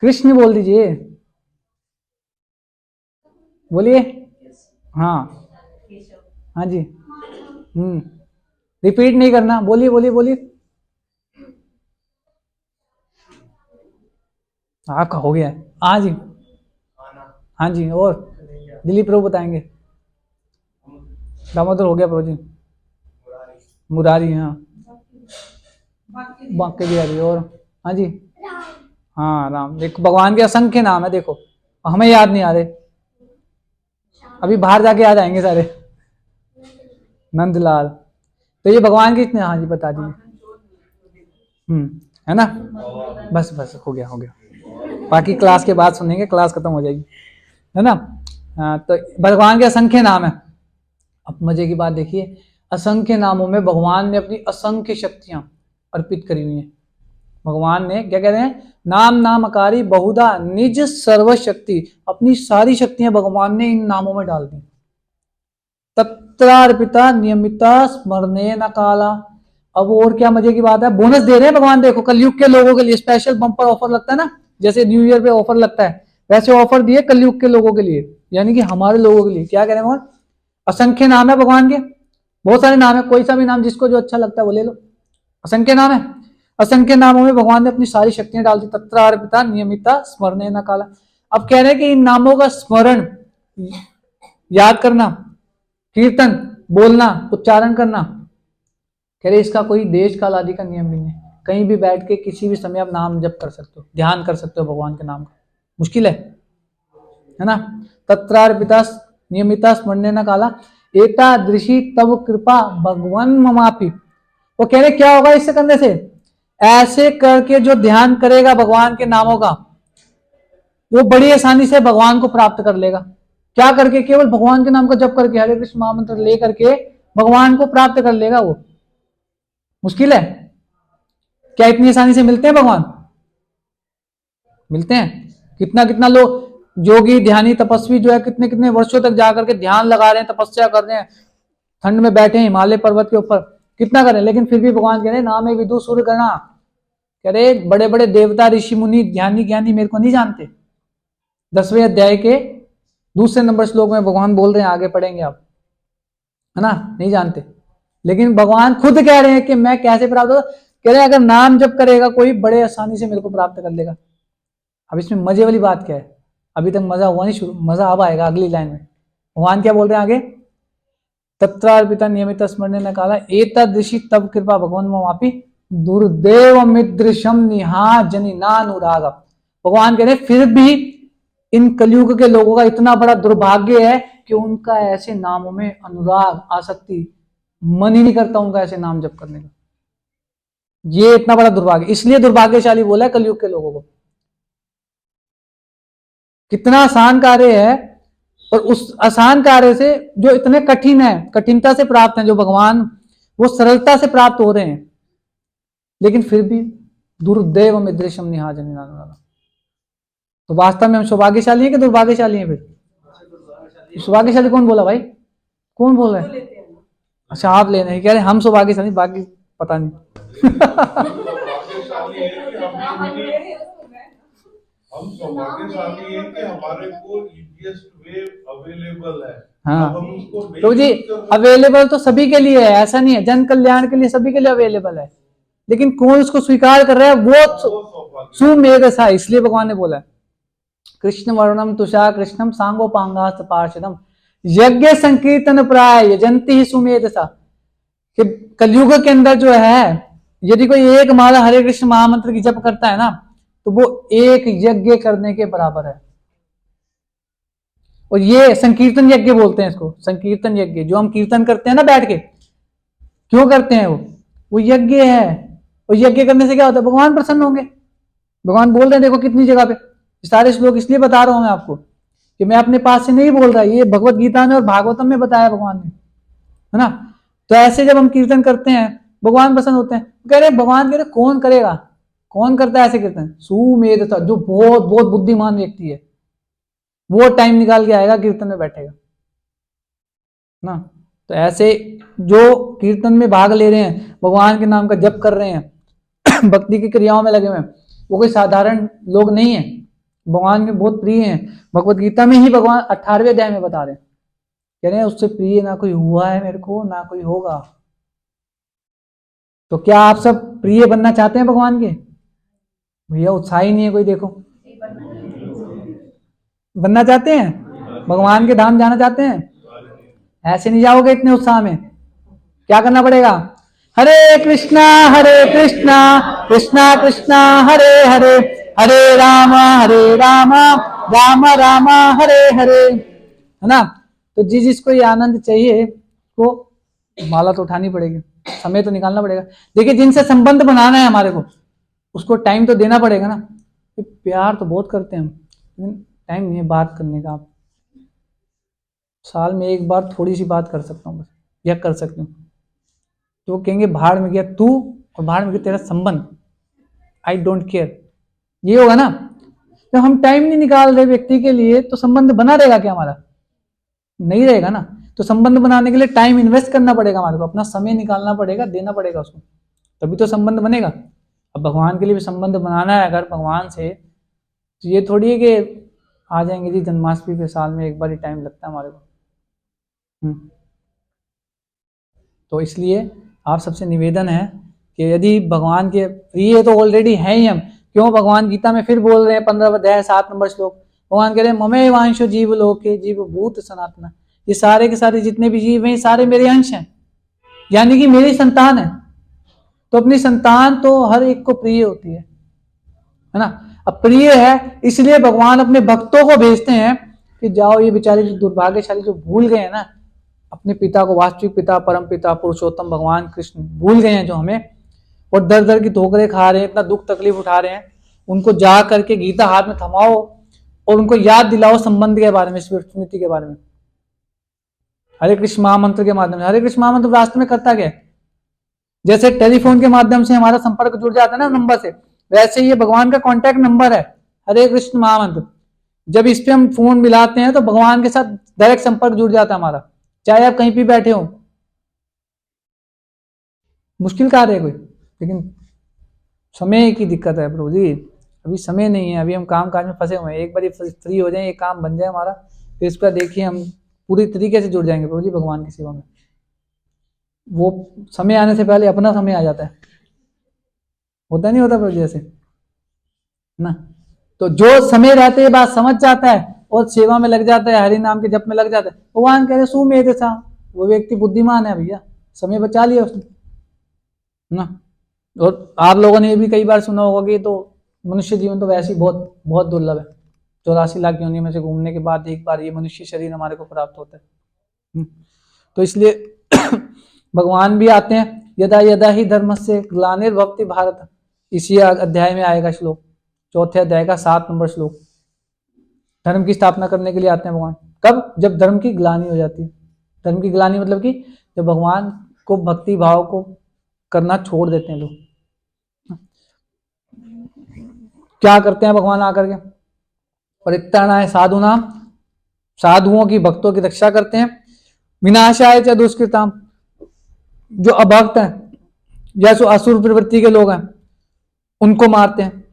कृष्ण बोल दीजिए, बोलिए। हाँ हाँ जी, रिपीट नहीं करना, बोलिए बोलिए बोलिए। आपका हो गया है, हाँ जी हाँ जी। और दिलीप प्रभु बताएंगे, दामोदर हो गया प्रभु जी, मुरारी, हाँ बाकी बिहारी, और हाँ जी हाँ राम। देखो भगवान के असंख्य नाम है, देखो हमें याद नहीं आ रहे, अभी बाहर जाके याद आएंगे सारे। नंदलाल, तो ये भगवान के इतने, हाँ जी बता दीजिए। है ना, बस बस हो गया हो गया, बाकी क्लास के बाद सुनेंगे, क्लास खत्म हो जाएगी, है ना। तो भगवान के असंख्य नाम है। अब मजे की बात देखिए, असंख्य नामों में भगवान ने अपनी असंख्य शक्तियां अर्पित करी हुई हैं। भगवान ने क्या कह रहे हैं, नाम नामकारी बहुधा निज सर्वशक्ति, अपनी सारी शक्तियां भगवान ने इन नामों में डाल दी। तत्रार्पिता नियमिता स्मरणे न काला। अब और क्या मजे की बात है, बोनस दे रहे हैं भगवान, देखो कलयुग के लोगों के लिए स्पेशल बम्पर ऑफर लगता है ना, जैसे न्यू ईयर पे ऑफर लगता है, वैसे ऑफर दिए कलयुग के लोगों के लिए, यानी कि हमारे लोगों के लिए। क्या कह रहे हैं भगवान? असंख्य नाम है भगवान के, बहुत सारे नाम है, कोई सा भी नाम जिसको जो अच्छा लगता है वो ले लो, असंख्य नाम है। असंख्य नामों में भगवान ने अपनी सारी शक्तियां डाल दी। तत्रार्पिता नियमिता स्मरणे न काला। अब कह रहे हैं कि इन नामों का स्मरण, याद करना, कीर्तन, बोलना, उच्चारण करना, कह रहे इसका कोई देश काल आदि का नियम नहीं है, कहीं भी बैठ के किसी भी समय आप नाम जप कर सकते हो, ध्यान कर सकते हो भगवान के नाम का। मुश्किल है ना। तत्रार्पिता नियमिता स्मरणे न काला एतादृशी तव कृपा भगवन ममापि। वो कह रहे क्या होगा इससे करने से, ऐसे करके जो ध्यान करेगा भगवान के नामों का, वो बड़ी आसानी से भगवान को प्राप्त कर लेगा। क्या करके? केवल भगवान के नाम का जप करके, हरे कृष्ण महामंत्र ले करके भगवान को प्राप्त कर लेगा वो। मुश्किल है क्या? इतनी आसानी से मिलते हैं भगवान? मिलते हैं। कितना कितना लोग योगी ध्यानी तपस्वी जो है कितने कितने वर्षों तक जाकर के ध्यान लगा रहे हैं, तपस्या कर रहे हैं, ठंड में बैठे हैं हिमालय पर्वत के ऊपर, कितना करें, लेकिन फिर भी भगवान कह रहे नाम है विदु सूर्य गणा। कह रहे बड़े बड़े देवता ऋषि मुनि ध्यानी ज्ञानी मेरे को नहीं जानते। 10वें अध्याय के दूसरे नंबर श्लोक में भगवान बोल रहे हैं, आगे पढ़ेंगे आप, है ना, नहीं जानते। लेकिन भगवान खुद कह रहे हैं कि मैं कैसे प्राप्त होगा, कह रहे हैं अगर नाम जप करेगा कोई बड़े आसानी से मेरे को प्राप्त कर लेगा। अब इसमें मजे वाली बात क्या है, अभी तक मजा हुआ नहीं शुरू, मजा अब आएगा अगली लाइन में। भगवान क्या बोल रहे हैं आगे, तत्रार्पिता नियमित स्मरण काला एतदृशि तब कृपा भगवान मापी दुर्देव मिदृशम निहा जनि नानुराग। भगवान कह रहे फिर भी इन कलयुग के लोगों का इतना बड़ा दुर्भाग्य है कि उनका ऐसे नामों में अनुराग आसक्ति, मन ही नहीं करता उनका ऐसे नाम जप करने का। ये इतना बड़ा दुर्भाग्य, इसलिए दुर्भाग्यशाली बोला है कलयुग के लोगों को। कितना आसान कार्य है, और उस आसान कार्य से जो इतने कठिन है, कठिनता से प्राप्त है जो भगवान, वो सरलता से प्राप्त हो रहे हैं, लेकिन फिर भी दुर्दैव मिदृशम निहाजन नानुराग। तो वास्तव में हम सौभाग्यशाली हैं कि दुर्भाग्यशाली हैं? फिर सौभाग्यशाली कौन बोला भाई, कौन बोल रहा है? लेते हैं ना। अच्छा आप ले नहीं कह रहे, हम सौभाग्यशाली, बाकी पता नहीं। सौभाग्यशाली है कि हम सौभाग्यशाली है कि हमारे को इजीएस्ट वे अवेलेबल है। हाँ अब हम उसको नहीं तो जी use कर रहे। अवेलेबल तो सभी के लिए है, ऐसा नहीं है, जन कल्याण के लिए सभी के लिए अवेलेबल है, लेकिन कौन उसको स्वीकार कर रहा है वो सौभाग्य सुमेधसा। इसलिए भगवान ने बोला कृष्ण वर्णम तुषा कृष्णम सांगोपांगास्त पार्षदम यज्ञ संकीर्तन प्राय यजंती ही सुमेधसा। कि कलयुग के अंदर जो है, यदि कोई एक माला हरे कृष्ण महामंत्र की जप करता है ना, तो वो एक यज्ञ करने के बराबर है। और ये संकीर्तन यज्ञ बोलते हैं इसको, संकीर्तन यज्ञ। जो हम कीर्तन करते हैं ना बैठ के, क्यों करते हैं वो यज्ञ है। और यज्ञ करने से क्या होता है, भगवान प्रसन्न होंगे। भगवान बोल रहे हैं, देखो कितनी जगह पे, सारे श्लोक इसलिए बता रहा हूं मैं आपको कि मैं अपने पास से नहीं बोल रहा, ये भगवत गीता में और भागवतम में बताया भगवान ने, है ना। तो ऐसे जब हम कीर्तन करते हैं भगवान प्रसन्न होते हैं। कह रहे भगवान कह रहे कौन करेगा, कौन करता है ऐसे कीर्तन, सुमेधसा, जो बहुत बहुत बुद्धिमान व्यक्ति है वो टाइम निकाल के आएगा कीर्तन में बैठेगा ना। तो ऐसे जो कीर्तन में भाग ले रहे हैं, भगवान के नाम का जप कर रहे हैं, भक्ति की क्रियाओं में लगे हुए हैं, वो कोई साधारण लोग नहीं है, भगवान के बहुत प्रिय हैं। भगवत गीता में ही भगवान 18वें अध्याय में बता रहे हैं, कह रहे हैं उससे प्रिय ना कोई हुआ है मेरे को, ना कोई होगा। तो क्या आप सब प्रिय बनना चाहते हैं भगवान के? भैया उत्साह ही नहीं है कोई, देखो बनना चाहते हैं, भगवान के धाम जाना चाहते हैं? ऐसे नहीं जाओगे इतने उत्साह में। क्या करना पड़ेगा, हरे कृष्णा कृष्णा कृष्णा हरे हरे, हरे राम राम राम हरे हरे, है ना। तो जिसको ये आनंद चाहिए वो माला तो उठानी पड़ेगी, समय तो निकालना पड़ेगा। देखिए जिनसे संबंध बनाना है हमारे को, उसको टाइम तो देना पड़ेगा ना। प्यार तो बहुत करते हैं हम, लेकिन टाइम नहीं है बात करने का। आप साल में एक बार थोड़ी सी बात कर सकता हूँ बस, या कर सकती हूँ। तो कहेंगे भाड़ में गया तू और भाड़ में गया तेरा संबंध, आई डोंट केयर, ये होगा ना। जब हम टाइम नहीं निकाल रहे व्यक्ति के लिए तो संबंध बना रहेगा क्या हमारा? नहीं रहेगा ना। तो संबंध बनाने के लिए टाइम इन्वेस्ट करना पड़ेगा हमारे को, अपना समय निकालना पड़ेगा, देना पड़ेगा उसको, तभी तो संबंध बनेगा। अब भगवान के लिए भी संबंध बनाना है अगर भगवान से, तो ये थोड़ी है कि आ जाएंगे जी जन्माष्टमी पे, साल में एक बार ही टाइम लगता है हमारे को। तो इसलिए आप सबसे निवेदन है कि यदि भगवान के प्रिय तो ऑलरेडी हैं ही हम, क्यों भगवान गीता में फिर बोल रहे हैं 15 अध्याय 7 नंबर श्लोक, भगवान कह रहे हैं ममे वांशो जीव लोके जीव भूत सनातना। ये सारे के सारे जितने भी जीव हैं ये सारे मेरे अंश हैं, यानी कि मेरी संतान है। तो अपनी संतान तो हर एक को प्रिय होती है ना। अब प्रिय है इसलिए भगवान अपने भक्तों को भेजते हैं कि जाओ ये बेचारे जो दुर्भाग्यशाली जो भूल गए हैं ना अपने पिता को, वास्तविक पिता परम पिता पुरुषोत्तम भगवान कृष्ण भूल गए हैं जो हमें, और दर दर की ठोकरें खा रहे हैं, इतना दुख तकलीफ उठा रहे हैं, उनको जा करके गीता हाथ में थमाओ और उनको याद दिलाओ संबंध के बारे में, स्मृति के बारे में, हरे कृष्ण महामंत्र के माध्यम से। हरे कृष्ण महामंत्र रास्ते में करता क्या है, जैसे टेलीफोन के माध्यम से हमारा संपर्क जुड़ जाता है ना नंबर से, वैसे ये भगवान का कॉन्टैक्ट नंबर है हरे कृष्ण महामंत्र। जब इस पे हम फोन मिलाते हैं तो भगवान के साथ डायरेक्ट संपर्क जुड़ जाता है हमारा, चाहे आप कहीं भी बैठे हो। मुश्किल कार्य है कोई, लेकिन समय की दिक्कत है प्रभु जी, अभी समय नहीं है, अभी हम काम काज में फंसे हुए हैं। एक बार फ्री हो जाए, ये काम बन जाए हमारा, तो इस पर देखिए हम पूरी तरीके से जुड़ जाएंगे प्रभु जी भगवान की सेवा में। वो समय आने से पहले अपना समय आ जाता है, होता नहीं होता प्रभु जैसे ना। तो जो समय रहते ये बात समझ जाता है और सेवा में लग जाता है, हरि नाम के जप में लग जाता है, भगवान कह रहे सुमेध था, वो व्यक्ति बुद्धिमान है भैया, समय बचा लिया उसने ना। और आप लोगों ने ये भी कई बार सुना होगा कि तो मनुष्य जीवन तो वैसे ही बहुत बहुत दुर्लभ है, 84 लाख योनि में से घूमने के बाद एक बार ये मनुष्य शरीर हमारे को प्राप्त होता है। तो इसलिए भगवान भी आते हैं, यदा यदा ही धर्म से ग्लानिर्भवति भारत, इसी अध्याय में आएगा श्लोक, चौथे अध्याय का 7 नंबर श्लोक। धर्म की स्थापना करने के लिए आते हैं भगवान, कब? जब धर्म की ग्लानि हो जाती है। धर्म की ग्लानि मतलब कि जब भगवान को भक्ति भाव को करना छोड़ देते हैं लोग। क्या करते हैं भगवान आकर के? परित्राणाय साधूनां, साधुओं की भक्तों की रक्षा करते हैं। विनाशाय च दुष्कृताम, जो अभक्त हैं या जो असुर प्रवृत्ति के लोग हैं उनको मारते हैं,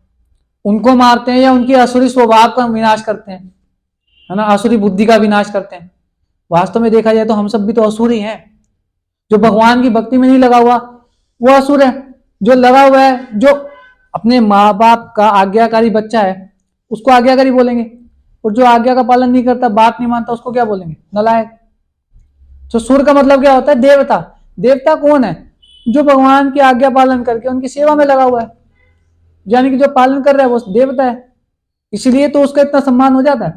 उनको मारते हैं या उनकी असुरी स्वभाव का विनाश करते हैं, है ना, असुरी बुद्धि का विनाश करते हैं। वास्तव में देखा जाए तो हम सब भी तो असुर ही हैं। जो भगवान की भक्ति में नहीं लगा हुआ वो असुर है, जो लगा हुआ है, जो अपने माँ बाप का आज्ञाकारी बच्चा है उसको आज्ञाकारी बोलेंगे, और जो आज्ञा का पालन नहीं करता, बात नहीं मानता, उसको क्या बोलेंगे? नलायक। तो सुर का मतलब क्या होता है? देवता। देवता कौन है? जो भगवान की आज्ञा पालन करके उनकी सेवा में लगा हुआ है, यानी कि जो पालन कर रहा है वो देवता है, इसलिए तो उसका इतना सम्मान हो जाता है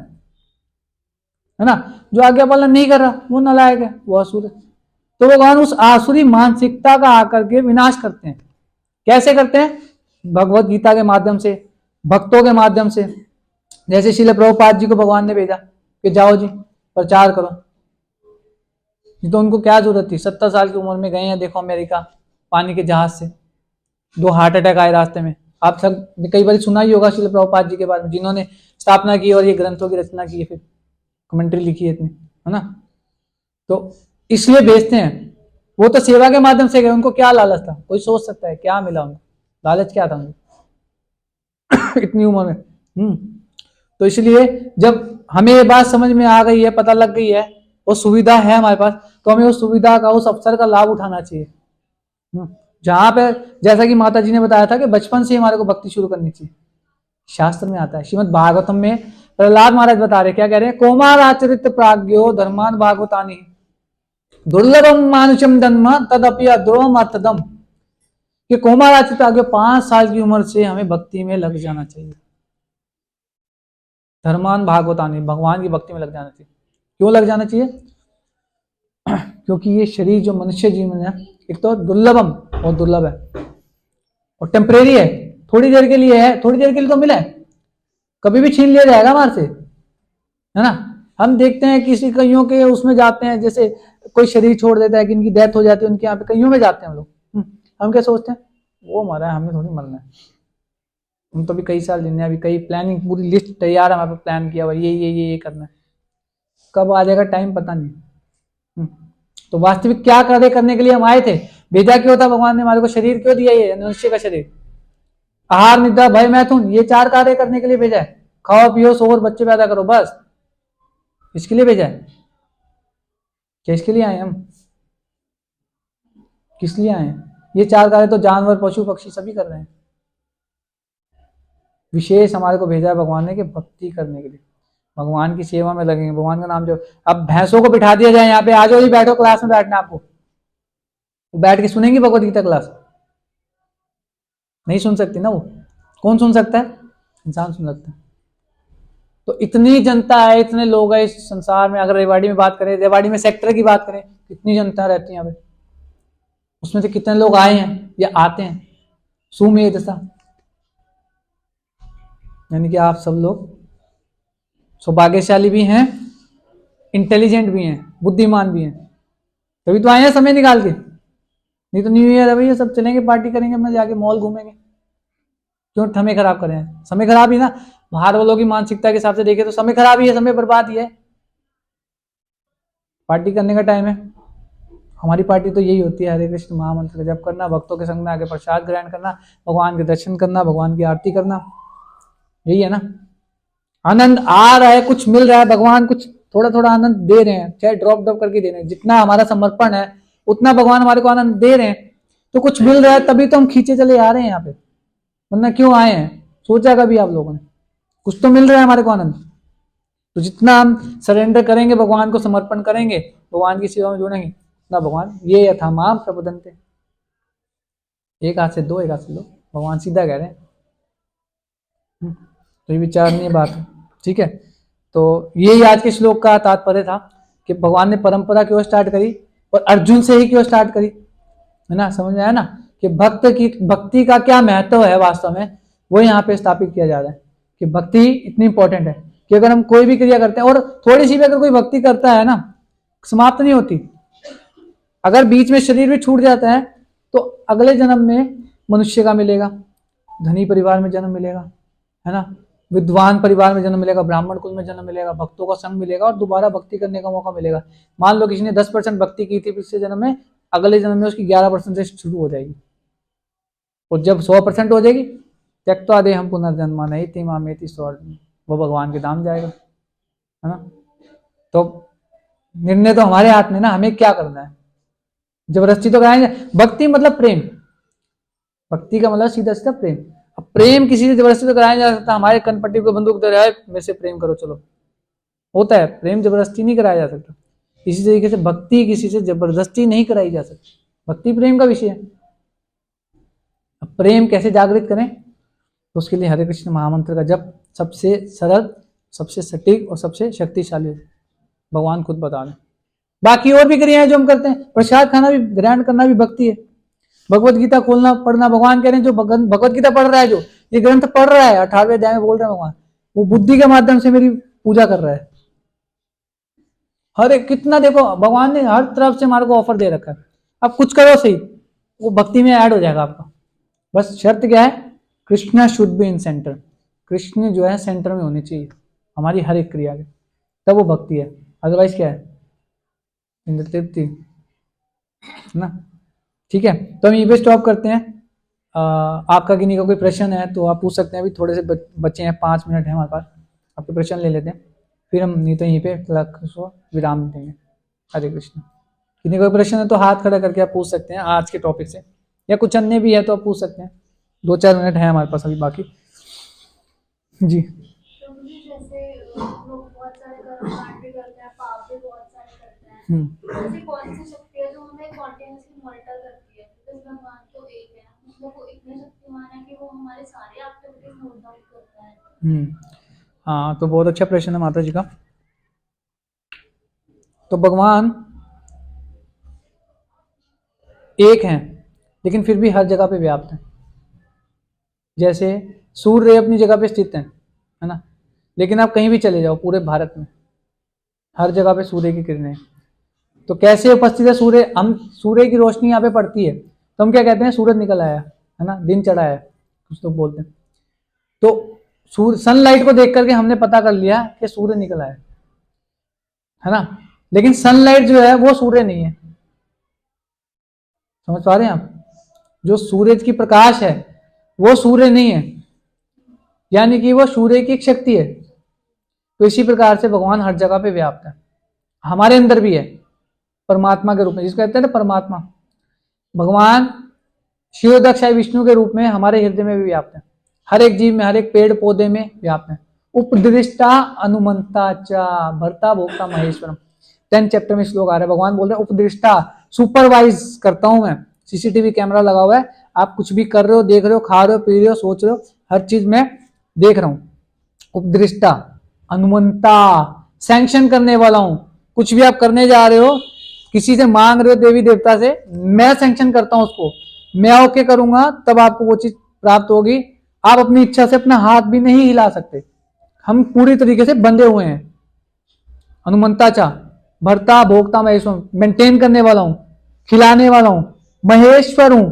ना। जो आज्ञा पालन नहीं कर रहा वो नलायक है, वो असुर है। तो भगवान उस आसुरी मानसिकता का आकर के विनाश करते हैं। कैसे करते हैं? भगवत गीता के माध्यम से, भक्तों के माध्यम से। जैसे श्रील प्रभुपाद जी को भगवान ने भेजा कि जाओ जी प्रचार करो, तो उनको क्या जरूरत थी? 70 साल की उम्र में गए हैं, देखो अमेरिका, पानी के जहाज से 2 हार्ट अटैक आए रास्ते में। आप सब कई बार सुना ही होगा श्रील प्रभुपाद जी के बारे में, जिन्होंने स्थापना की और ये ग्रंथों की रचना की है, फिर कमेंट्री लिखी है इतनी, है ना। तो इसलिए भेजते हैं। वो तो सेवा के माध्यम से गए, उनको क्या लालच था? कोई सोच सकता है क्या मिला उनको? लालच क्या था उनको इतनी उम्र में? तो इसलिए जब हमें ये बात समझ में आ गई है, पता लग गई है, वो सुविधा है हमारे पास, तो हमें उस सुविधा का, उस अवसर का लाभ उठाना चाहिए। जहां पे जैसा कि माता जी ने बताया था कि बचपन से हमारे को भक्ति शुरू करनी चाहिए, शास्त्र में आता है। श्रीमद् भागवतम में प्रहलाद महाराज बता रहे, क्या कह रहे हैं? कोमार आचरित प्राज्ञो धर्मान भागवतानि दुर्लभम मानुषम जन्म तदपि अद्रोम अर्थदम, कि कोमार आचरित प्राज्ञो, 5 साल की उम्र से हमें भक्ति में लग जाना चाहिए। धर्मान भागवतानि, भगवान की भक्ति में लग जाना चाहिए। क्यों लग जाना चाहिए? क्योंकि ये शरीर जो मनुष्य जीवन है, एक तो दुर्लभम, बहुत दुर्लभ है, और टेम्परेरी है, थोड़ी देर के लिए है, थोड़ी देर के लिए तो मिला है, कभी भी छीन लिया जाएगा हमारे से, है ना। हम देखते हैं किसी कईयों के उसमें जाते हैं, जैसे कोई शरीर छोड़ देता है कि इनकी डेथ हो जाती है, उनके यहाँ पे कईयों में जाते हैं हम लोग। हम क्या सोचते हैं? वो मरा है, हमें थोड़ी मरना है, हम तो भी कई साल जीने, अभी कई प्लानिंग, पूरी लिस्ट तैयार है, हमारे प्लान किया हुआ, ये करना है, कब आ जाएगा टाइम पता नहीं। तो वास्तविक क्या कार्य करने के लिए हम आए थे? भेजा क्यों था भगवान ने हमारे को? शरीर क्यों दिया? ये मनुष्य का शरीर, आहार निद्रा भय मैथुन, ये 4 कार्य करने के लिए भेजा है। खाओ पियो सो और बच्चे पैदा करो, बस इसके लिए भेजा है। क्या इसके लिए आए हम? किस लिए आए? ये 4 कार्य तो जानवर पशु पक्षी सभी कर रहे हैं। विशेष हमारे को भेजा है भगवान ने कि भक्ति करने के लिए, भगवान की सेवा में लगेंगे, भगवान का नाम जो। अब भैंसों को बिठा दिया जाए यहाँ पे, आ जाओ जी बैठो, क्लास में बैठना आपको, वो बैठ के सुनेंगी भगवत गीता क्लास? नहीं सुन सकती ना वो। कौन सुन सकता है? इंसान सुन सकता है। तो इतनी जनता है, इतने लोग हैं इस संसार में। अगर रेवाड़ी में बात करें, रेवाड़ी में सेक्टर की बात करें, कितनी जनता रहती है यहाँ पे, उसमें से कितने लोग आए हैं या आते हैं? सुमेध सा, यानी कि आप सब लोग सौभाग्यशाली भी हैं, इंटेलिजेंट भी हैं, बुद्धिमान भी हैं, तभी तो आए हैं समय निकाल के। नहीं तो न्यू ईयर है भैया, सब चलेंगे पार्टी करेंगे, अपने जाके मॉल घूमेंगे, क्यों समय खराब करें? समय खराब ही ना, बाहर वालों की मानसिकता के हिसाब से देखे तो समय खराब ही है, समय बर्बाद ही है। पार्टी करने का टाइम है, हमारी पार्टी तो यही होती है, हरे कृष्ण महामंत्र का जप करना, भक्तों के संग में आके प्रसाद ग्रहण करना, भगवान के दर्शन करना, भगवान की आरती करना, यही है ना। आनंद आ रहा है, कुछ मिल रहा है, भगवान कुछ थोड़ा थोड़ा आनंद दे रहे हैं, चाहे ड्रॉप करके दे रहे हैं। जितना हमारा समर्पण है, उतना भगवान हमारे को आनंद दे रहे हैं, तो कुछ मिल रहा है तभी तो हम खींचे चले आ रहे हैं यहाँ पे, वरना क्यों आए हैं? सोचा कभी आप लोगों ने? कुछ तो मिल रहा है हमारे को आनंद। तो जितना हम सरेंडर करेंगे, भगवान को समर्पण करेंगे, भगवान की सेवा में जुड़ेंगे, उतना भगवान ये यथा माम प्रबोधन्ते, एक हाथ से दो, एक हाथ से लो, भगवान सीधा कह रहे हैं। तो ये विचारणीय बात है, ठीक है। तो यही आज के श्लोक का तात्पर्य था कि भगवान ने परंपरा क्यों स्टार्ट करी और अर्जुन से ही क्यों स्टार्ट करी, है ना? समझ में आया ना कि भक्ति का क्या महत्व है वास्तव में, वो यहाँ पे स्थापित किया जा रहा है कि भक्ति इतनी इंपॉर्टेंट है कि अगर हम कोई भी क्रिया करते हैं और थोड़ी सी भी अगर कोई भक्ति करता है ना, समाप्त नहीं होती। अगर बीच में शरीर भी छूट जाता है तो अगले जन्म में मनुष्य का मिलेगा, धनी परिवार में जन्म मिलेगा, है ना, विद्वान परिवार में जन्म मिलेगा, ब्राह्मण कुल में जन्म मिलेगा, भक्तों का संग मिलेगा और दोबारा भक्ति करने का मौका मिलेगा। मान लो किसी ने 10% भक्ति की थी पिछले जन्म में, अगले जन्म में उसकी 11% से शुरू हो जाएगी, और जब 100% हो जाएगी, त्यक्त्वा देहं पुनर्जन्म नैति मामेति स्वर्ग, वो भगवान के धाम जाएगा, है ना। तो निर्णय तो हमारे हाथ में ना, हमें क्या करना है। जबरदस्ती तो कराएंगे, भक्ति मतलब प्रेम, भक्ति का मतलब सीधा सीधा प्रेम। अब प्रेम किसी से जबरदस्ती तो कराया जा सकता, हमारे कनपट्टी को बंदूक दे रहा है, मेरे से प्रेम करो, चलो, होता है। प्रेम जबरदस्ती नहीं कराया जा सकता। इसी तरीके से भक्ति किसी से जबरदस्ती नहीं कराई जा सकती, भक्ति प्रेम का विषय है। अब प्रेम कैसे जागृत करें, तो उसके लिए हरे कृष्ण महामंत्र का जप सबसे सरल, सबसे सटीक और सबसे शक्तिशाली है, भगवान खुद बता रहे। बाकी और भी क्रियाएं जो हम करते हैं, प्रसाद खाना भी, ग्रहण करना भी भक्ति है। भगवत गीता खोलना पढ़ना, भगवान कह रहे हैं जो भगवत गीता पढ़ रहा है, जो ये ग्रंथ पढ़ रहा है, 18वें अध्याय में बोल रहे हैं भगवान, वो बुद्धि के माध्यम से मेरी पूजा कर रहा है। हर एक कितना देखो, भगवान ने हर तरफ से हमारे को ऑफर दे रखा है। अब कुछ करो सही, वो भक्ति में ऐड हो जाएगा आपका। बस शर्त क्या है, Krishna should be in centre, Krishna जो है सेंटर में होनी चाहिए हमारी हर एक क्रिया के, तब वो भक्ति है। अदरवाइज क्या है, इंद्र तृप्ति, है ना। ठीक है, तो हम यहीं पे स्टॉप करते हैं। आपका किन्हीं का कोई प्रश्न है तो आप पूछ सकते हैं, अभी थोड़े से बच्चे हैं, 5 मिनट है हमारे पास, आपके प्रश्न ले लेते हैं, फिर हम नहीं तो यहीं पे विराम देंगे। हरे कृष्ण। किन्हीं का प्रश्न है तो हाथ खड़ा करके आप पूछ सकते हैं आज के टॉपिक से, या कुछ अन्य भी है तो आप पूछ सकते हैं। 2-4 मिनट है हमारे पास अभी बाकी। जी जैसे लोग बहुत सारे कर्मकांड भी करते हैं, पाप भी बहुत सारे करते हैं, ऐसी कौन सी शक्ति है जो हमें कॉन्टिन्यूसली मॉनिटर करती है? बिकॉज़ भगवान तो एक है, मतलब वो इतने शक्तिमान है कि वो हमारे सारे एक्टिविटीज नोट डाउन करता है। हाँ, तो बहुत अच्छा प्रश्न है माता जी का। तो भगवान एक हैं, लेकिन फिर भी हर जगह पे व्याप्त हैं। जैसे सूर्य अपनी जगह पे स्थित है ना, लेकिन आप कहीं भी चले जाओ पूरे भारत में, हर जगह पे सूर्य की किरणें हैं। तो कैसे उपस्थित है सूर्य? हम सूर्य की रोशनी यहाँ पे पड़ती है तो हम क्या कहते हैं, सूरज निकल आया, है ना, दिन चढ़ा है, कुछ लोग बोलते हैं। तो सूर्य, सनलाइट को देख करके हमने पता कर लिया कि सूर्य निकल आया, है ना, लेकिन सनलाइट जो है वो सूर्य नहीं है। समझ पा रहे हैं आप? जो सूरज की प्रकाश है वो सूर्य नहीं है, यानी कि वो सूर्य की एक शक्ति है। तो इसी प्रकार से भगवान हर जगह पे व्याप्त है, हमारे अंदर भी है, परमात्मा के रूप में, जिसको कहते हैं ना परमात्मा। भगवान शिव दक्षाई विष्णु के रूप में हमारे हृदय में भी व्याप्त है, हर एक जीव में, हर एक पेड़ पौधे में व्याप्त है। उपदृष्टा अनुमंता चा भर्ता भोक्ता महेश्वरम, 10 चैप्टर में श्लोक आ रहा है। भगवान बोल रहे हैं उपदृष्टा, सुपरवाइज करता हूं मैं, सीसीटीवी कैमरा लगा हुआ है, आप कुछ भी कर रहे हो, देख रहे हो, खा रहे हो, पी रहे हो, सोच रहे हो, हर चीज में देख रहा हूं। उपदृष्टा, अनुमंता, सैंक्शन करने वाला हूं। कुछ भी आप करने जा रहे हो, किसी से मांग रहे हो देवी देवता से, मैं सैंक्शन करता हूं उसको, मैं ओके करूंगा तब आपको वो चीज प्राप्त होगी। आप अपनी इच्छा से अपना हाथ भी नहीं हिला सकते, हम पूरी तरीके से बंधे हुए हैं। अनुमंता चा भर्ता भोक्ता महेश्वर, मेंटेन करने वाला हूं, खिलाने वाला हूं, महेश्वर हूं।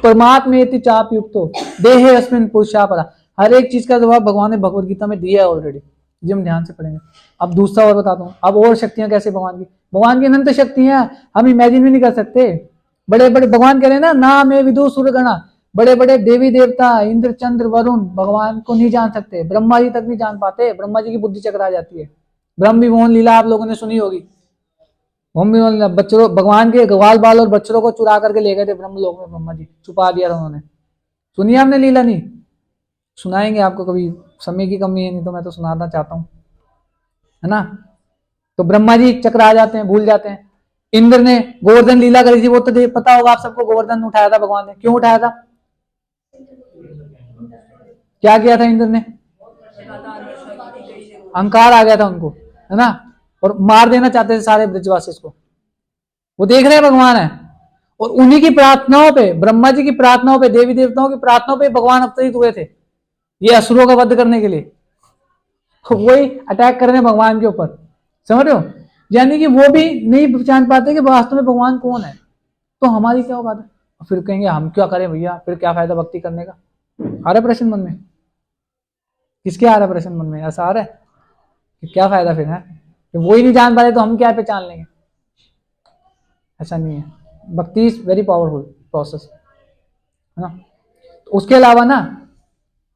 परमात्मेति चाप युक्तो देहे अस्मिन् पुरुषा परा, हर एक चीज का जवाब भगवान ने भगवत गीता में दिया है ऑलरेडी, जी हम ध्यान से पढ़ेंगे। अब दूसरा और बताता हूँ, अब और शक्तियां कैसे भगवान की अनंत शक्तियां हम इमेजिन भी नहीं कर सकते। बड़े बड़े भगवान कह रहे हैं ना, नाम है विदु सुरगणा, बड़े बड़े देवी देवता इंद्र चंद्र वरुण भगवान को नहीं जान सकते, ब्रह्मा जी तक नहीं जान पाते, ब्रह्मा जी की बुद्धि चकरा जाती है। ब्रह्म विमोहन लीला आप लोगों ने सुनी होगी, हम भी बच्चों भगवान के ग्वाल बाल और बच्चों को चुरा करके ले गए थे ब्रह्मलोक में, ब्रह्मा जी छुपा दिया था उन्होंने। सुनिए आपने लीला? नहीं सुनाएंगे आपको कभी, समय की कमी है, नहीं तो मैं तो सुनाना चाहता हूँ, है ना। तो ब्रह्मा जी चक्र आ जाते हैं, भूल जाते हैं। इंद्र ने गोवर्धन लीला करी थी, वो तो पता होगा आप सबको, गोवर्धन उठाया था भगवान ने। क्यों उठाया था? क्या किया था इंद्र ने? अहंकार आ गया था उनको, है ना, और मार देना चाहते थे सारे ब्रजवासी को। वो देख रहे हैं भगवान है, और उन्हीं की प्रार्थनाओं पे, ब्रह्मा जी की प्रार्थनाओं पे, देवी देवताओं की प्रार्थनाओं पे भगवान अवतरित हुए थे, ये असुरों का वध करने के लिए। वही अटैक कर रहे हैं भगवान के ऊपर, समझ रहे हो? यानी कि वो भी नहीं पहचान पाते कि वास्तव में भगवान कौन है। तो हमारी क्या बात है? फिर कहेंगे हम क्या करें भैया, फिर क्या फायदा भक्ति करने का? आ रहा प्रश्न मन में? किसके आ रहा प्रश्न मन में? ऐसा आ रहा है कि क्या फायदा फिर है? वो ही नहीं जान पाते तो हम क्या पहचान लेंगे? ऐसा नहीं है। भक्ति इज वेरी पावरफुल प्रोसेस, है ना। तो उसके अलावा ना,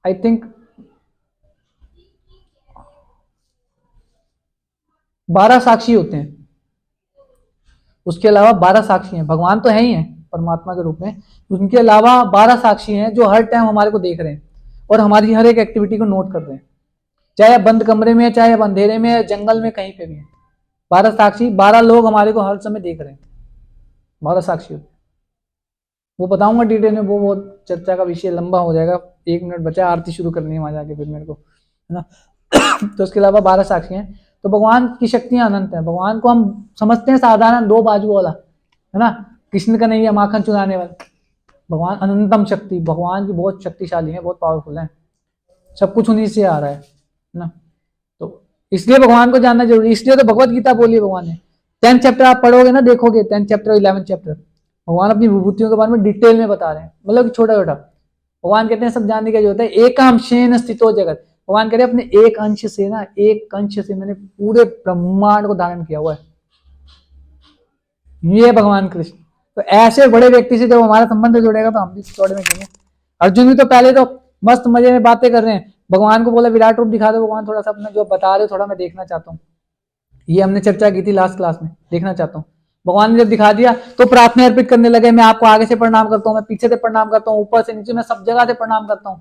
आई थिंक 12 साक्षी होते हैं। उसके अलावा 12 साक्षी हैं, भगवान तो है ही हैं परमात्मा के रूप में, उनके अलावा 12 साक्षी हैं जो हर टाइम हमारे को देख रहे हैं और हमारी हर एक एक्टिविटी को नोट कर रहे हैं, चाहे आप बंद कमरे में है, चाहे आप अंधेरे में है, जंगल में, कहीं पे भी है। 12 साक्षी, 12 लोग हमारे को हर समय देख रहे हैं, 12 साक्षी होते हैं। वो बताऊंगा डिटेल में, वो बहुत चर्चा का विषय लंबा हो जाएगा। 1 मिनट बचा, आरती शुरू करनी है वहां जाके फिर मेरे को, है ना। तो उसके अलावा 12 साक्षी हैं। तो भगवान की शक्तियां अनंत है। भगवान को हम समझते हैं साधारण 2 बाजू वाला, है ना, कृष्ण का नहीं है माखन चुराने वाला। भगवान अनंतम शक्ति, भगवान की बहुत शक्तिशाली है, बहुत पावरफुल है, सब कुछ उन्हीं से आ रहा है ना। तो इसलिए भगवान को जानना जरूरी, इसलिए तो भगवत गीता बोली है भगवान ने। 10th चैप्टर आप पढ़ोगे ना, देखोगे 10th चैप्टर 11th चैप्टर, भगवान अपनी विभूतियों के बारे में डिटेल में बता रहे हैं, मतलब छोटा छोटा। भगवान कहते हैं सब जानने का जो होता है, एकांशेन स्थितो जगत। भगवान कह रहे हैं अपने एक अंश से ना, एक अंश से मैंने पूरे ब्रह्मांड को धारण किया हुआ है। ये भगवान कृष्ण। तो ऐसे बड़े व्यक्ति से जब हमारा संबंध जुड़ेगा तो हम भी थोड़े में कहेंगे। अर्जुन भी तो पहले तो मस्त मजे में बातें कर रहे हैं, भगवान को बोला विराट रूप दिखा दो। भगवान थोड़ा सा अपना जो बता रहे हो थोड़ा मैं देखना चाहता हूँ। ये हमने चर्चा की थी लास्ट क्लास में, देखना चाहता हूँ। भगवान ने जब दिखा दिया तो प्रार्थना अर्पित करने लगे, मैं आपको आगे से प्रणाम करता हूँ, मैं पीछे से प्रणाम करता हूँ, ऊपर से नीचे, मैं सब जगह से प्रणाम करता हूँ।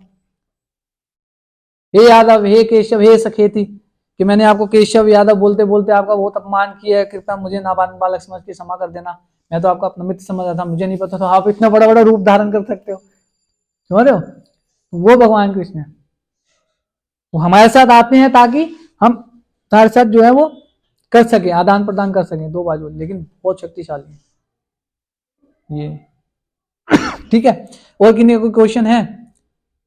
हे यादव, हे केशव, हे सखेती, कि मैंने आपको केशव यादव बोलते बोलते आपका बहुत अपमान किया है, कृपया मुझे नाबालिग बालक समझ के क्षमा कर देना। मैं तो आपका अपना मित्र समझ रहा था, मुझे नहीं पता था आप इतना बड़ा बड़ा रूप धारण कर सकते हो। समझ रहे हो? वो भगवान कृष्ण है, वो हमारे साथ आते हैं ताकि हम हमारे साथ जो है वो कर सके, आदान प्रदान कर सके, 2 बाजू, लेकिन बहुत शक्तिशाली है ये। ठीक है, और किन्हीं कोई क्वेश्चन है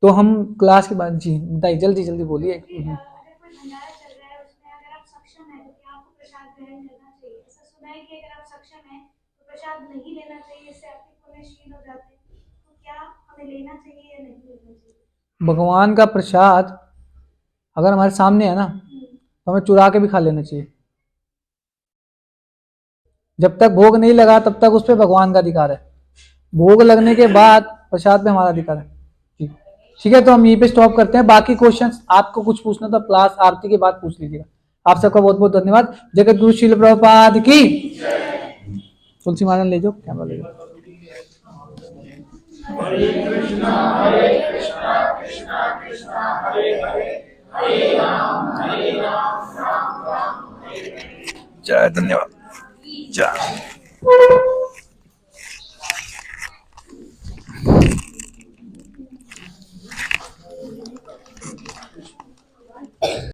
तो हम क्लास के बाद, जी बताइए, जल्दी जल्दी बोलिए। अगर कोई भंडारा चल रहा है उसमें अगर आप सक्षम हैं तो क्या आपको प्रसाद ग्रहण करना चाहिए? ऐसा सुना है कि अगर आप सक्षम हैं तो प्रसाद नहीं लेना चाहिए, इससे आपके पुण्य क्षीण हो जाते हैं, तो क्या हमें लेना चाहिए या नहीं लेना चाहिए? भगवान का प्रसाद अगर हमारे सामने है ना तो हमें चुरा के भी खा लेना चाहिए। जब तक भोग नहीं लगा तब तक उस पर भगवान का अधिकार है, भोग लगने के बाद प्रसाद पे हमारा अधिकार है। ठीक है, तो हम यहीं पे स्टॉप करते हैं। बाकी क्वेश्चंस आपको कुछ पूछना तो क्लास आरती के बाद पूछ लीजिएगा। आप सबका बहुत बहुत धन्यवाद। जगत गुरु श्रील प्रभुपाद की। तुलसी महाराज ले जाओ, कैमरा ले जाओ। हरे कृष्णा कृष्णा कृष्णा हरे हरे, हरे राम राम राम हरे हरे। जय धन्यवाद। जय